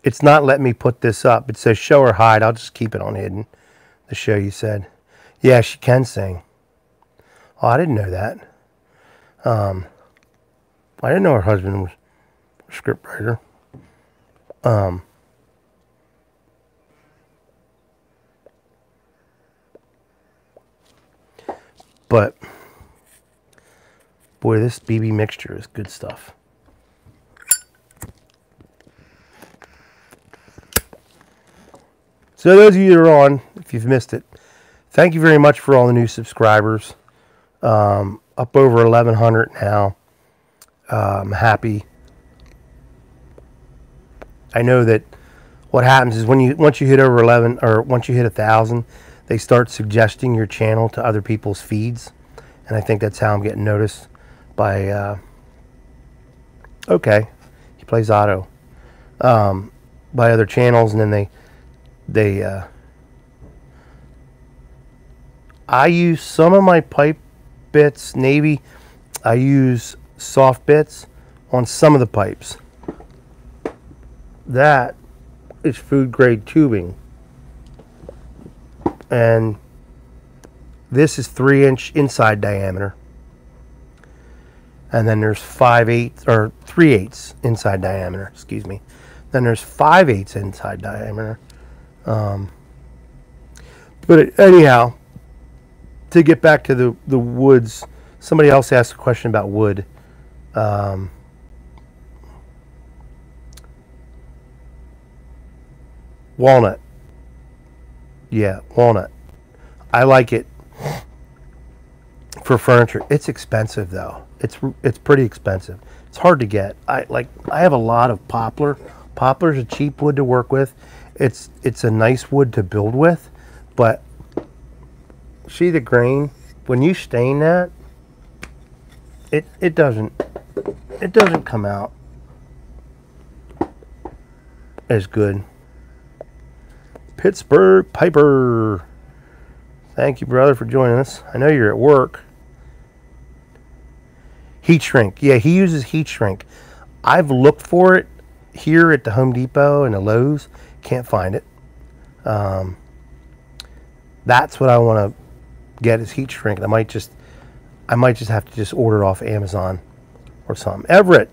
It's not letting me put this up. It says show or hide. I'll just keep it on hidden. The show you said. Yeah, she can sing. Oh, I didn't know that. I didn't know her husband was a scriptwriter. But boy, this BB mixture is good stuff. So those of you that are on, if you've missed it, thank you very much for all the new subscribers. Up over 1,100 now. I'm happy. I know that what happens is once you hit over 11 or once you hit 1,000, they start suggesting your channel to other people's feeds, and I think that's how I'm getting noticed by okay. He plays auto by other channels, and then they I use some of my pipe bits, Navy. I use soft bits on some of the pipes. That is food grade tubing, and this is 3-inch inside diameter, and then there's 5/8 or 3/8 inside diameter. Excuse me. Then there's 5/8 inside diameter. But anyhow, to get back to the woods, somebody else asked a question about wood. Walnut. Yeah, walnut. I like it for furniture. It's expensive though. It's pretty expensive. It's hard to get. I have a lot of poplar. Poplar's a cheap wood to work with. It's a nice wood to build with, but see the grain? When you stain that, it doesn't come out as good. Pittsburgh Piper. Thank you, brother, for joining us. I know you're at work. Heat shrink. Yeah, he uses heat shrink. I've looked for it here at the Home Depot and the Lowe's. Can't find it. That's what I want to get is heat shrink. I might just have to just order it off Amazon or something. Everett.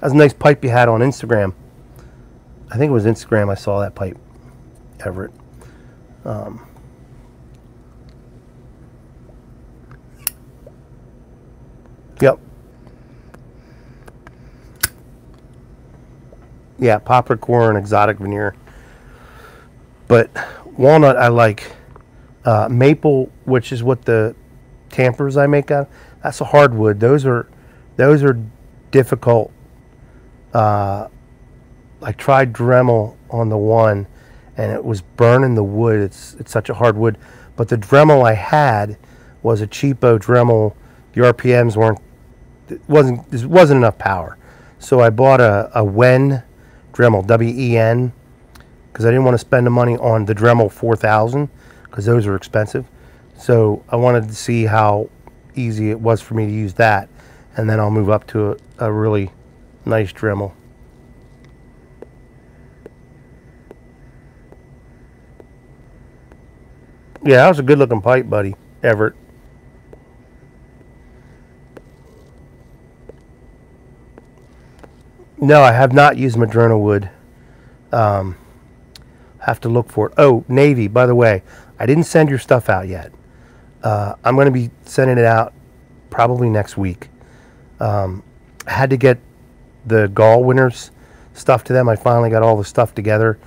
That's a nice pipe you had on Instagram. I think it was Instagram I saw that pipe. Everett. Yep. Yeah, poplar core and exotic veneer. But walnut I like. Maple, which is what the tampers I make out of, that's a hardwood. Those are difficult. I tried Dremel on the one, and it was burning the wood. It's such a hard wood. But the Dremel I had was a cheapo Dremel. The RPMs wasn't enough power. So I bought a Wen Dremel, W-E-N, because I didn't want to spend the money on the Dremel 4000 because those are expensive. So I wanted to see how easy it was for me to use that, and then I'll move up to a really nice Dremel. Yeah, that was a good looking pipe, buddy, Everett. No, I have not used Madrona wood. Have to look for it. Oh, Navy, by the way, I didn't send your stuff out yet. I'm going to be sending it out probably next week. I had to get the Gall winners stuff to them. I finally got all the stuff together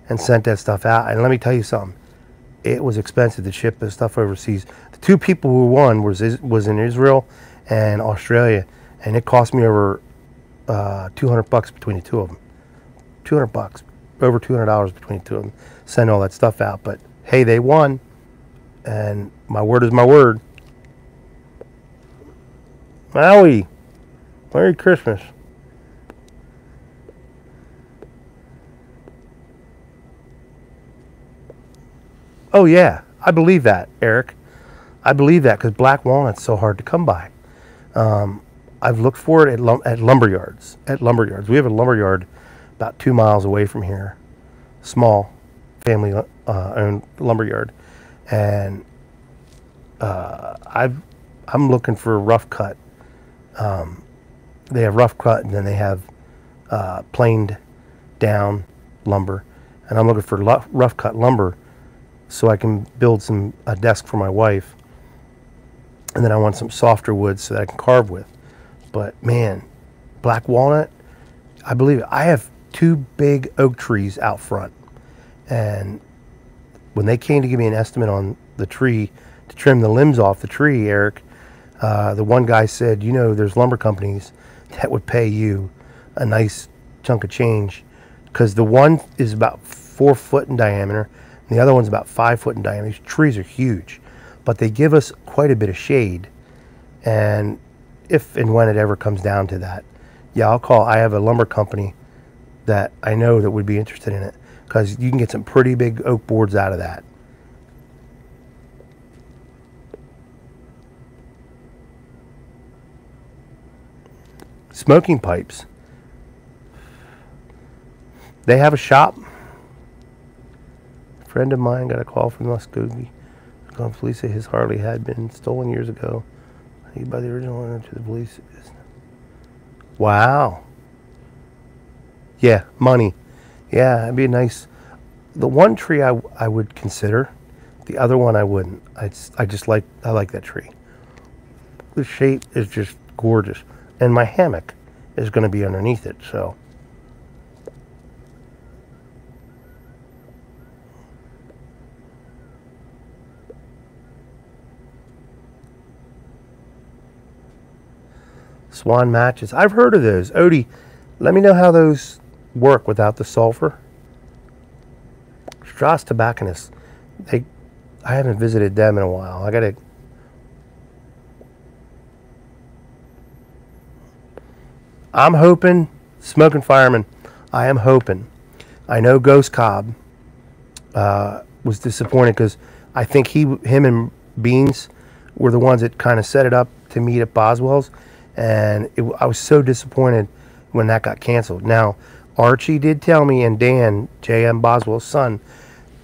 and sent that stuff out. And let me tell you something. It was expensive to ship this stuff overseas. The two people who won was in Israel and Australia, and it cost me over $200 between the two of them. $200, over $200 between the two of them. Send all that stuff out, but hey, they won, and my word is my word. Maui, Merry Christmas. Oh yeah, I believe that, Eric. I believe that because black walnut's so hard to come by. I've looked for it at lumber yards. We have a lumber yard about 2 miles away from here, small family owned lumber yard, and I'm looking for rough cut. They have rough cut, and then they have planed down lumber, and I'm looking for rough cut lumber so I can build a desk for my wife, and then I want some softer wood so that I can carve with. But man, black walnut, I believe it. I have 2 big oak trees out front, and when they came to give me an estimate on the tree to trim the limbs off the tree, Eric, the one guy said, you know, there's lumber companies that would pay you a nice chunk of change, because the one is about 4 foot in diameter and the other one's about 5 foot in diameter. These trees are huge, but they give us quite a bit of shade, and if and when it ever comes down to that, yeah, I'll call. I have a lumber company that I know that would be interested in it, because you can get some pretty big oak boards out of that. Smoking pipes. They have a shop. A friend of mine got a call from Muskogee. The police say his Harley had been stolen years ago. By the original owner to the police. Wow. Yeah, money. Yeah, it'd be nice. The one tree I would consider. The other one I wouldn't. I like that tree. The shape is just gorgeous. And my hammock is going to be underneath it, so. Swan matches. I've heard of those. Odie, let me know how those work without the sulfur. Strauss Tobacconists. I haven't visited them in a while. I gotta. I'm hoping, Smoking Fireman, I am hoping. I know Ghost Cobb was disappointed because I think him and Beans were the ones that kind of set it up to meet at Boswell's. And I was so disappointed when that got canceled. Now, Archie did tell me, and Dan, J.M. Boswell's son,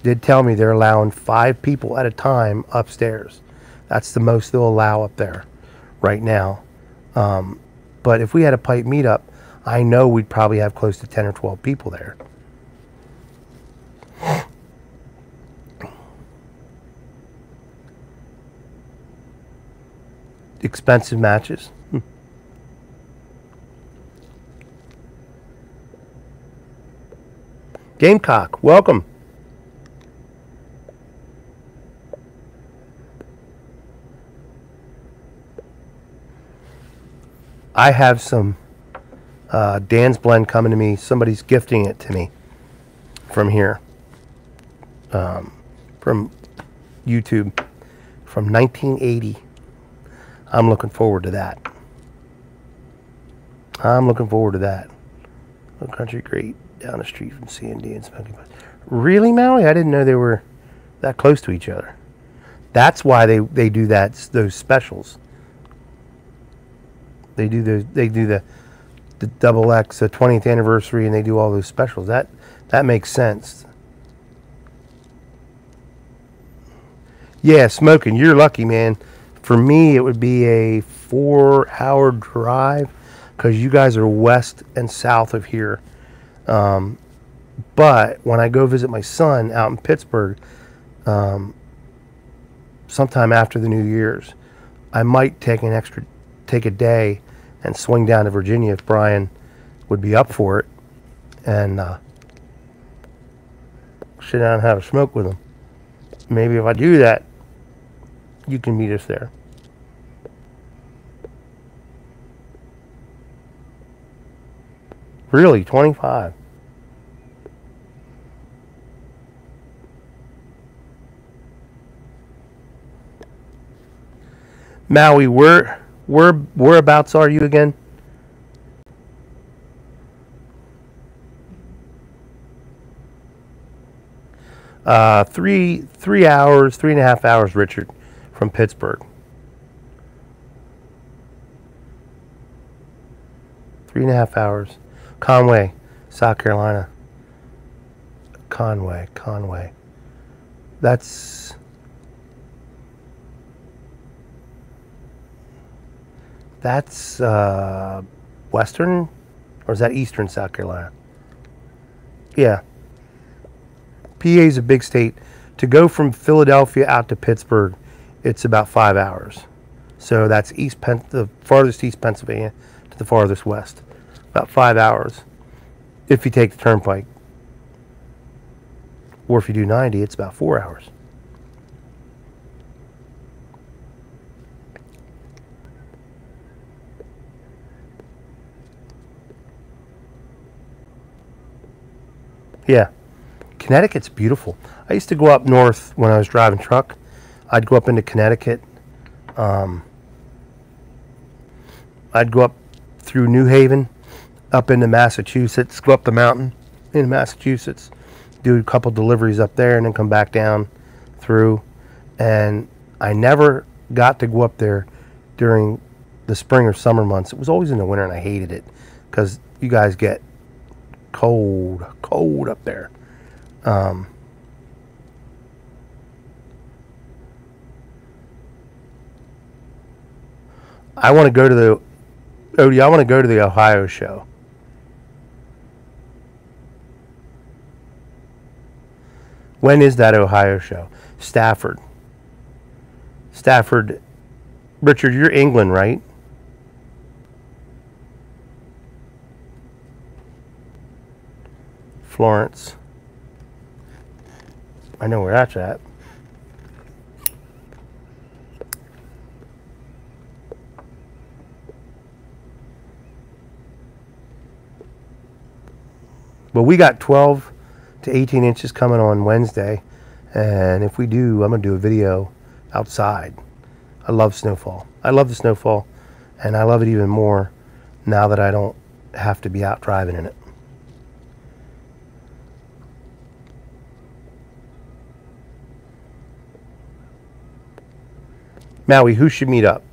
did tell me they're allowing 5 people at a time upstairs. That's the most they'll allow up there right now. But if we had a pipe meetup, I know we'd probably have close to 10 or 12 people there. Expensive matches. Gamecock, welcome. I have some Dan's Blend coming to me. Somebody's gifting it to me from here, from YouTube, from 1980. I'm looking forward to that. I'm looking forward to that. Old Country Great down the street from C&D and Smoky Pipes. Really, Maui? I didn't know they were that close to each other. That's why they do those specials. They do the double X, the 20th anniversary, and they do all those specials. That makes sense. Yeah, Smoking, you're lucky, man. For me, it would be a 4-hour drive because you guys are west and south of here. But when I go visit my son out in Pittsburgh, sometime after the New Year's, I might take a day and swing down to Virginia if Brian would be up for it, and sit down and have a smoke with him. Maybe if I do that, you can meet us there. Really, 25. Maui, whereabouts are you again? Three hours, 3.5 hours, Richard, from Pittsburgh. 3.5 hours. Conway, South Carolina. Conway. That's western, or is that eastern South Carolina? Yeah. PA is a big state. To go from Philadelphia out to Pittsburgh, it's about 5 hours. So that's the farthest east Pennsylvania to the farthest west. About 5 hours if you take the turnpike. Or if you do 90, it's about 4 hours. Yeah. Connecticut's beautiful. I used to go up north when I was driving truck. I'd go up into Connecticut. I'd go up through New Haven, up into Massachusetts, go up the mountain in Massachusetts, do a couple deliveries up there, and then come back down through. And I never got to go up there during the spring or summer months. It was always in the winter, and I hated it because you guys get cold up there. I want to go to the Odie. I want to go to the Ohio show. When is that Ohio show? Stafford. Richard, you're England, right? Florence. I know where that's at. But we got 12 to 18 inches coming on Wednesday. And if we do, I'm going to do a video outside. I love snowfall. I love the snowfall. And I love it even more now that I don't have to be out driving in it. Maui, who should meet up?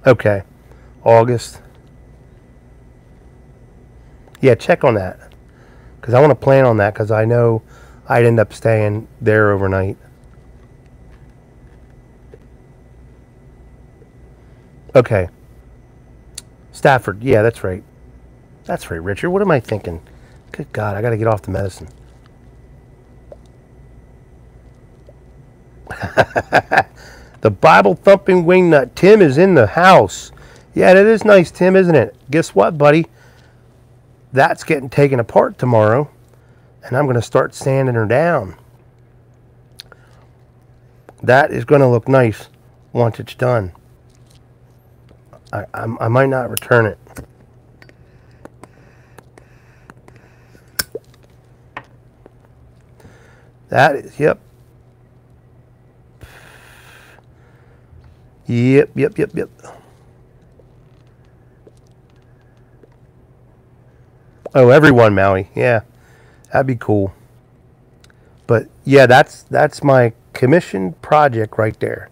Okay, August. Yeah, check on that. Because I want to plan on that because I know I'd end up staying there overnight. Okay. Stafford. Yeah, that's right. That's right, Richard. What am I thinking? Good God, I got to get off the medicine. The Bible thumping wingnut. Tim is in the house. Yeah, that is nice, Tim, isn't it? Guess what, buddy? That's getting taken apart tomorrow, and I'm going to start sanding her down. That is going to look nice once it's done. I might not return it. That is, yep. Yep. Oh, everyone, Maui. Yeah, that'd be cool. But yeah, that's my commission project right there.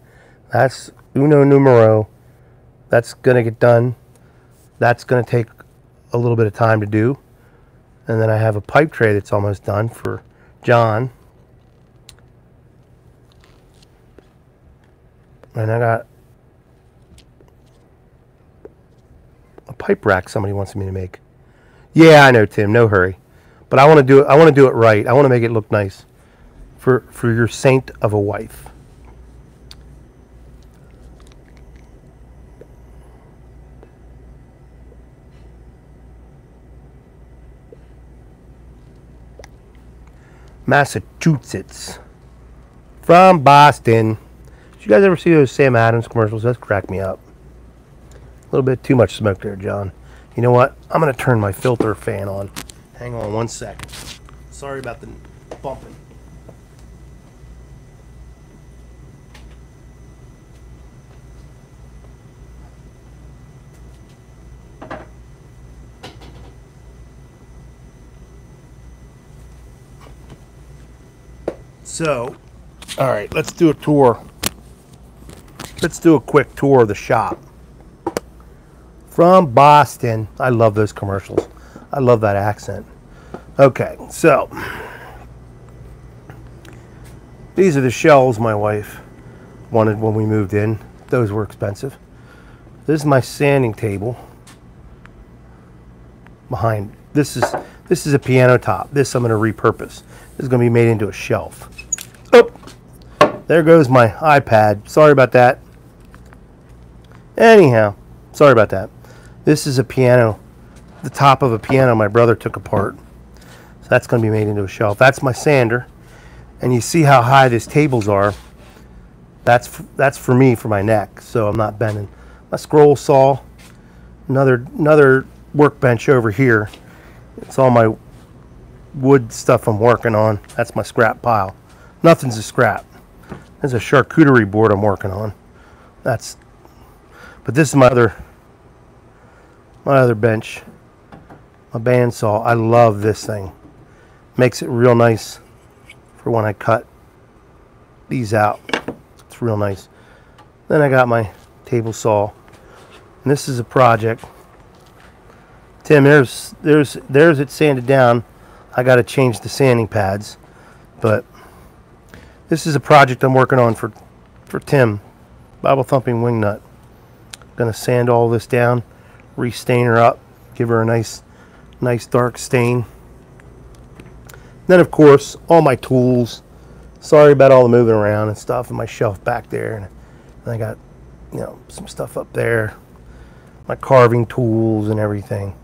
That's uno numero. That's gonna get done. That's gonna take a little bit of time to do. And then I have a pipe tray that's almost done for John. And I got a pipe rack somebody wants me to make. Yeah, I know, Tim. No hurry. But I want to do it. I want to do it right. I want to make it look nice for your saint of a wife. Massachusetts. From Boston. Did you guys ever see those Sam Adams commercials? That's cracked me up. A little bit too much smoke there, John. You know what? I'm going to turn my filter fan on. Hang on 1 second. Sorry about the bumping. So, all right, let's do a tour. Let's do a quick tour of the shop. From Boston. I love those commercials. I love that accent. Okay, so these are the shelves my wife wanted when we moved in. Those were expensive. This is my sanding table. Behind this is a piano top. This I'm going to repurpose. This is going to be made into a shelf. Oh, there goes my iPad. Sorry about that. Anyhow, sorry about that. This is a piano, the top of a piano my brother took apart. So that's going to be made into a shelf. That's my sander. And you see how high these tables are. That's for me, for my neck, so I'm not bending. My scroll saw, another workbench over here. It's all my wood stuff I'm working on. That's my scrap pile. Nothing's a scrap. There's a charcuterie board I'm working on. But this is my other bench, my bandsaw. I love this thing. Makes it real nice for when I cut these out. It's real nice. Then I got my table saw. And this is a project. Tim, there's it sanded down. I got to change the sanding pads, but this is a project I'm working on for Tim, Bible Thumping Wingnut. Gonna sand all this down, restain her up, give her a nice dark stain. Then of course all my tools. Sorry about all the moving around and stuff, and my shelf back there, and I got some stuff up there, my carving tools and everything.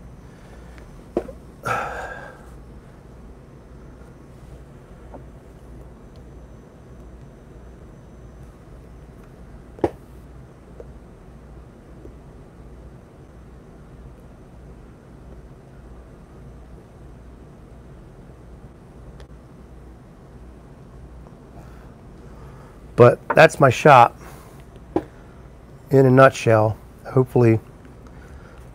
But that's my shop in a nutshell. Hopefully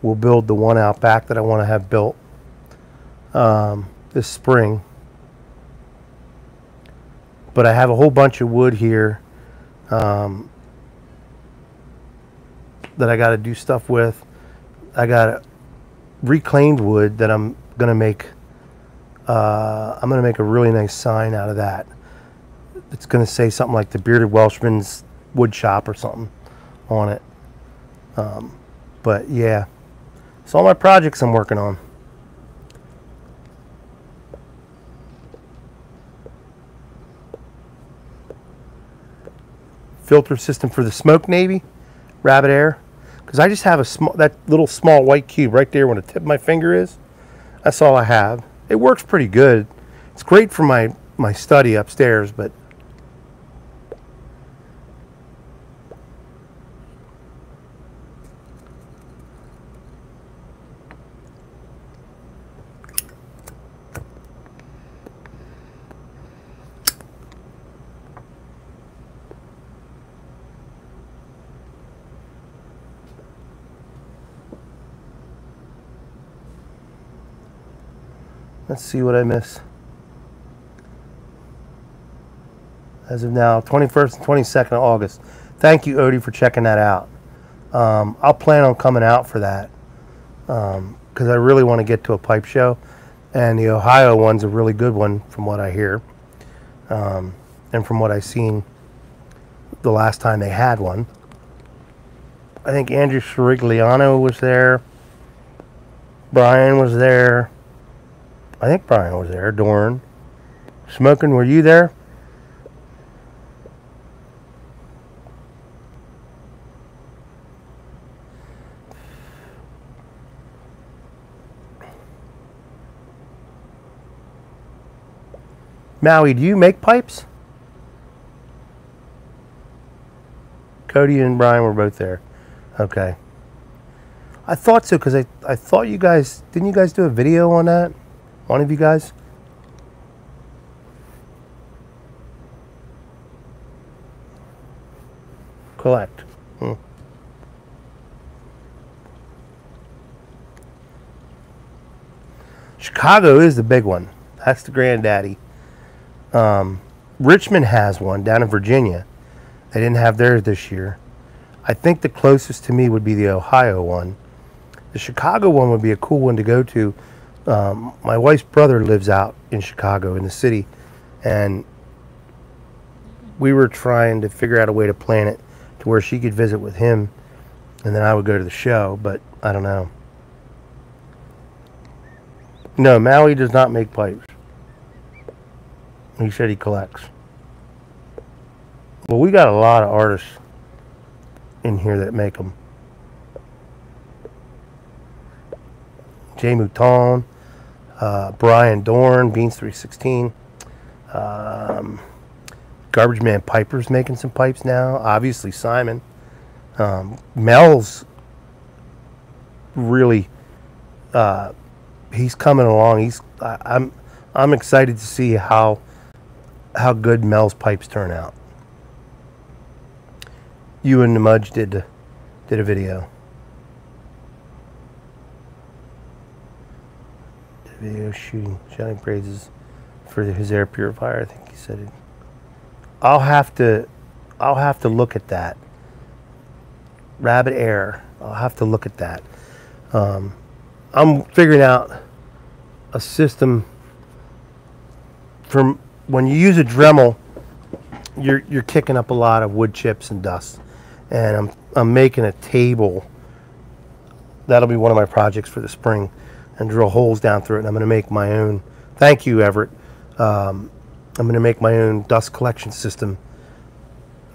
we'll build the one out back that I want to have built this spring. But I have a whole bunch of wood here that I got to do stuff with. I got reclaimed wood that I'm gonna make. I'm gonna make a really nice sign out of that. It's going to say something like the Bearded Welshman's Wood Shop or something on it. But yeah, it's all my projects I'm working on. Filter system for the Smoke Navy, Rabbit Air. Because I just have that little small white cube right there where the tip of my finger is. That's all I have. It works pretty good. It's great for my study upstairs, but let's see what I miss. As of now, 21st and 22nd of August. Thank you, Odie, for checking that out. I'll plan on coming out for that because I really want to get to a pipe show. And the Ohio one's a really good one from what I hear. And from what I've seen the last time they had one. I think Andrew Sirigliano was there. Brian was there. I think Brian was there. Dorn. Smoking, were you there? Maui, do you make pipes? Cody and Brian were both there. Okay. I thought so because I thought you guys, didn't you guys do a video on that? One of you guys? Collect. Chicago is the big one. That's the granddaddy. Richmond has one down in Virginia. They didn't have theirs this year. I think the closest to me would be the Ohio one. The Chicago one would be a cool one to go to. My wife's brother lives out in Chicago in the city, and we were trying to figure out a way to plan it to where she could visit with him and then I would go to the show, but I don't know. No, Maui does not make pipes. He said he collects. Well, we got a lot of artists in here that make them. Jay Mouton, Brian Dorn, Beans 316, Garbage Man Piper's making some pipes now. Obviously Simon. Mel's really, he's coming along. I'm I'm excited to see how good Mel's pipes turn out. You and the Mudge did a video. Did a video shouting praises for his air purifier. I think he said it. I'll have to look at that. Rabbit Air. I'll have to look at that. I'm figuring out a system from when you use a Dremel. You're kicking up a lot of wood chips and dust, and I'm making a table. That'll be one of my projects for the spring, and drill holes down through it. And I'm going to make my own. Thank you, Everett. I'm going to make my own dust collection system.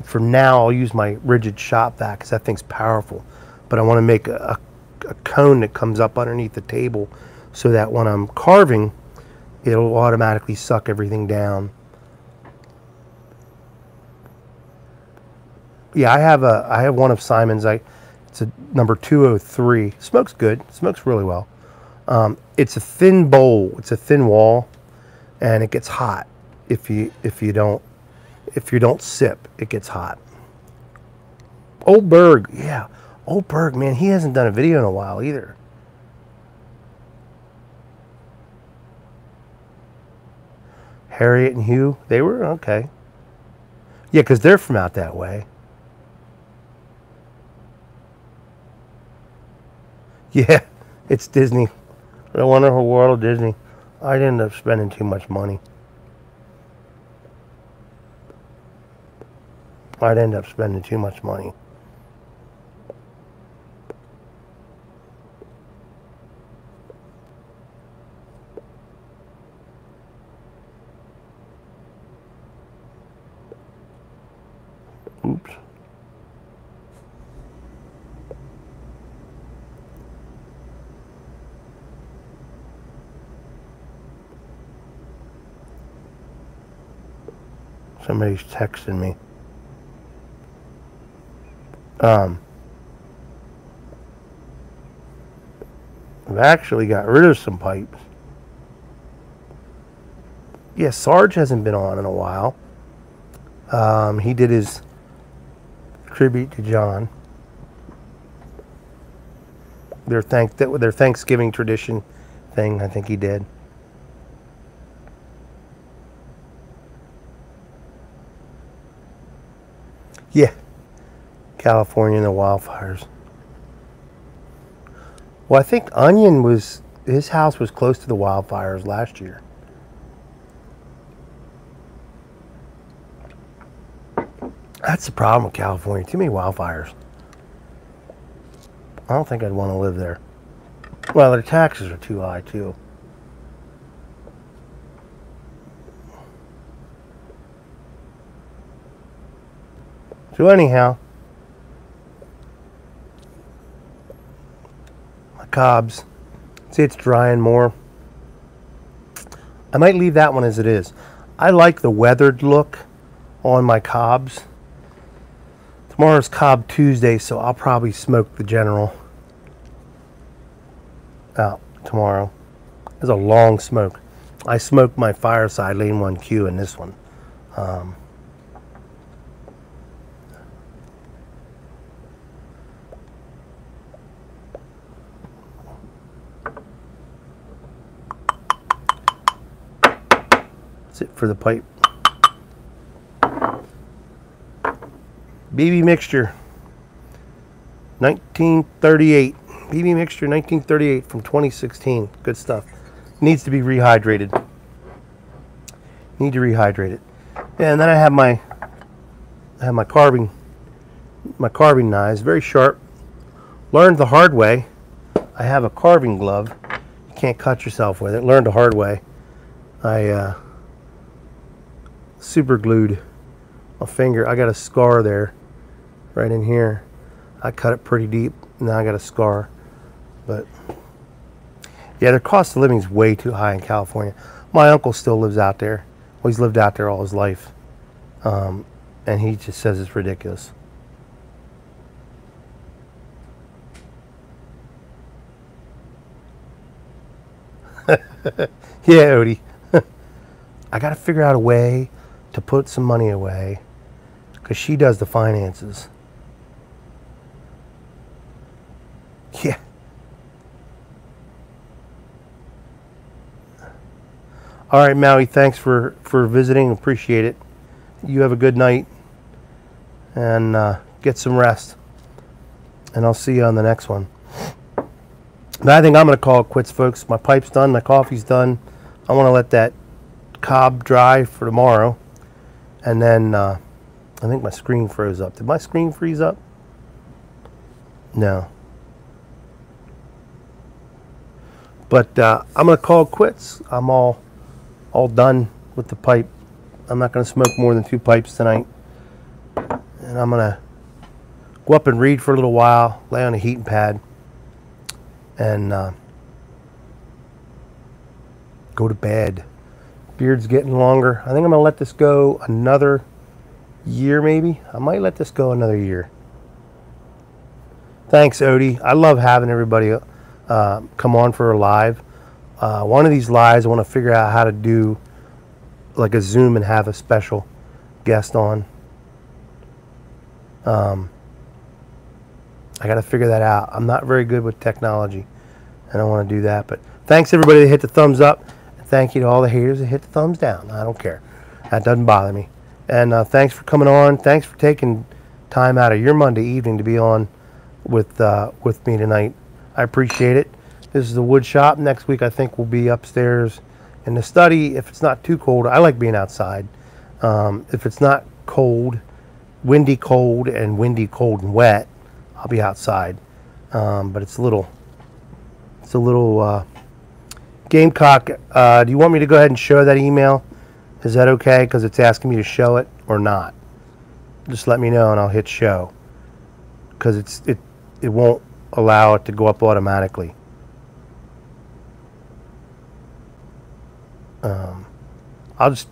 For now, I'll use my rigid shop vac because that thing's powerful. But I want to make a cone that comes up underneath the table so that when I'm carving, it'll automatically suck everything down. Yeah, I have one of Simon's. It's a number 203. Smokes good. Smokes really well. It's a thin bowl. It's a thin wall, and it gets hot if you don't sip. It gets hot. Old Berg, yeah. Old Berg, man, he hasn't done a video in a while either. Harriet and Hugh, they were okay. Yeah, because they're from out that way. Yeah, it's Disney. The Wonderful World of Disney. I'd end up spending too much money. I'd end up spending too much money. Oops. Somebody's texting me. I've actually got rid of some pipes. Yeah, Sarge hasn't been on in a while. He did his tribute to John. Their Thanksgiving tradition thing, I think he did. Yeah, California and the wildfires. Well, I think Onion his house was close to the wildfires last year. That's the problem with California. Too many wildfires. I don't think I'd want to live there. Well, their taxes are too high, too. So anyhow, my cobs. See, it's drying more. I might leave that one as it is. I like the weathered look on my cobs. Tomorrow's Cob Tuesday, so I'll probably smoke the General out tomorrow. It's a long smoke. I smoked my Fireside Lane 1Q in this one. That's it for the pipe. BB Mixture 1938. BB Mixture 1938 from 2016. Good stuff. Needs to be rehydrated. Need to rehydrate it. Yeah, and then I have my carving knives, very sharp. Learned the hard way. I have a carving glove. You can't cut yourself with it. Learned the hard way. I super glued my finger. I got a scar there, right in here. I cut it pretty deep. Now I got a scar. But yeah, their cost of living is way too high in California. My uncle still lives out there. Well, he's lived out there all his life. And he just says it's ridiculous. Yeah, Odie. I got to figure out a way to put some money away because she does the finances. Yeah. All right, Maui, thanks for visiting. Appreciate it. You have a good night and get some rest. And I'll see you on the next one. But I think I'm going to call it quits, folks. My pipe's done. My coffee's done. I want to let that cob dry for tomorrow. And then I think my screen froze up. Did my screen freeze up? No. But I'm going to call it quits. I'm all done with the pipe. I'm not going to smoke more than 2 pipes tonight. And I'm going to go up and read for a little while, lay on a heating pad, and go to bed. Beard's getting longer. I think I'm going to let this go another year maybe. I might let this go another year. Thanks, Odie. I love having everybody come on for a live. One of these lives, I want to figure out how to do like a Zoom and have a special guest on. I got to figure that out. I'm not very good with technology, and I want to do that. But thanks everybody that hit the thumbs up, and thank you to all the haters that hit the thumbs down. I don't care. That doesn't bother me. And thanks for coming on. Thanks for taking time out of your Monday evening to be on with me tonight. I appreciate it. This is the wood shop. Next week I think we'll be upstairs in the study. If it's not too cold, I like being outside. If it's not cold, windy, cold, and wet, I'll be outside. But it's a little Gamecock. Do you want me to go ahead and show that email? Is that okay? Because it's asking me to show it or not. Just let me know and I'll hit show. Because it won't allow it to go up automatically. I'll just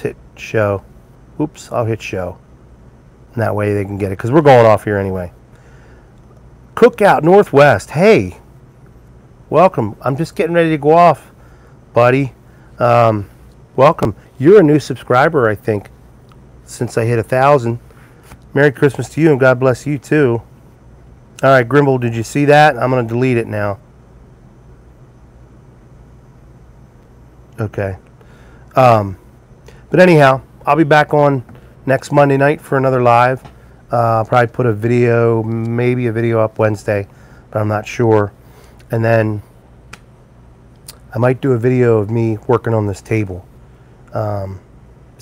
hit show. Oops, I'll hit show. And that way they can get it, because we're going off here anyway. Cookout Northwest. Hey, welcome. I'm just getting ready to go off, buddy. Welcome. You're a new subscriber, I think, since I hit 1,000. Merry Christmas to you, and God bless you too. All right, Grimble, did you see that? I'm going to delete it now. Okay. But anyhow, I'll be back on next Monday night for another live. I'll probably put a video, maybe a video up Wednesday, but I'm not sure. And then I might do a video of me working on this table, so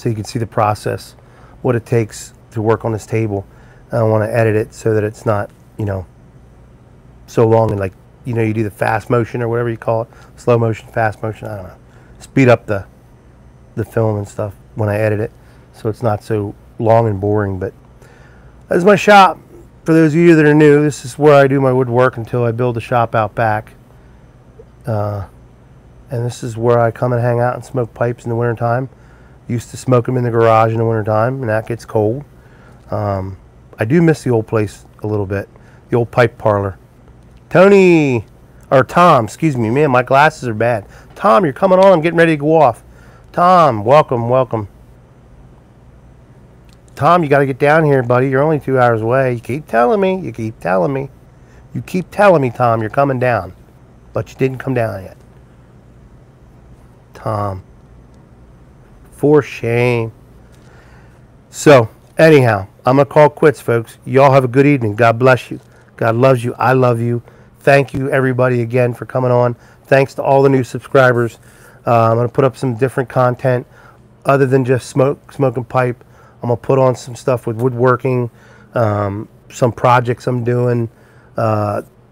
you can see the process, what it takes to work on this table. I want to edit it so that it's not, so long, and like, you do the fast motion or whatever you call it, slow motion, fast motion, I don't know. Speed up the film and stuff when I edit it, so it's not so long and boring. But that's my shop. For those of you that are new, this is where I do my woodwork until I build the shop out back. And this is where I come and hang out and smoke pipes in the wintertime. Used to smoke them in the garage in the wintertime, and that gets cold. I do miss the old place a little bit, the old pipe parlor. Tony, or Tom, excuse me, man, my glasses are bad. Tom, you're coming on. I'm getting ready to go off. Tom, welcome, welcome. Tom, you got to get down here, buddy. You're only 2 hours away. You keep telling me. You keep telling me. You keep telling me, Tom, you're coming down. But you didn't come down yet. Tom. For shame. So, anyhow, I'm going to call quits, folks. Y'all have a good evening. God bless you. God loves you. I love you. Thank you, everybody, again, for coming on. Thanks to all the new subscribers. I'm going to put up some different content other than just smoking pipe. I'm going to put on some stuff with woodworking, some projects I'm doing,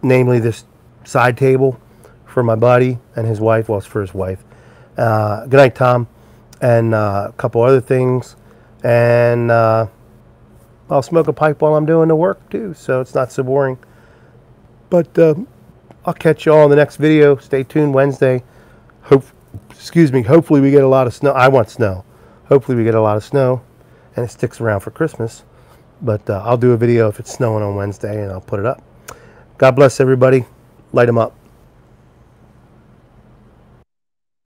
namely this side table for my buddy and his wife. Well, it's for his wife. Good night, Tom. And a couple other things. And I'll smoke a pipe while I'm doing the work, too, so it's not so boring. But I'll catch you all in the next video. Stay tuned Wednesday. Hopefully we get a lot of snow. I want snow. Hopefully we get a lot of snow and it sticks around for Christmas. But I'll do a video if it's snowing on Wednesday and I'll put it up. God bless everybody. Light them up.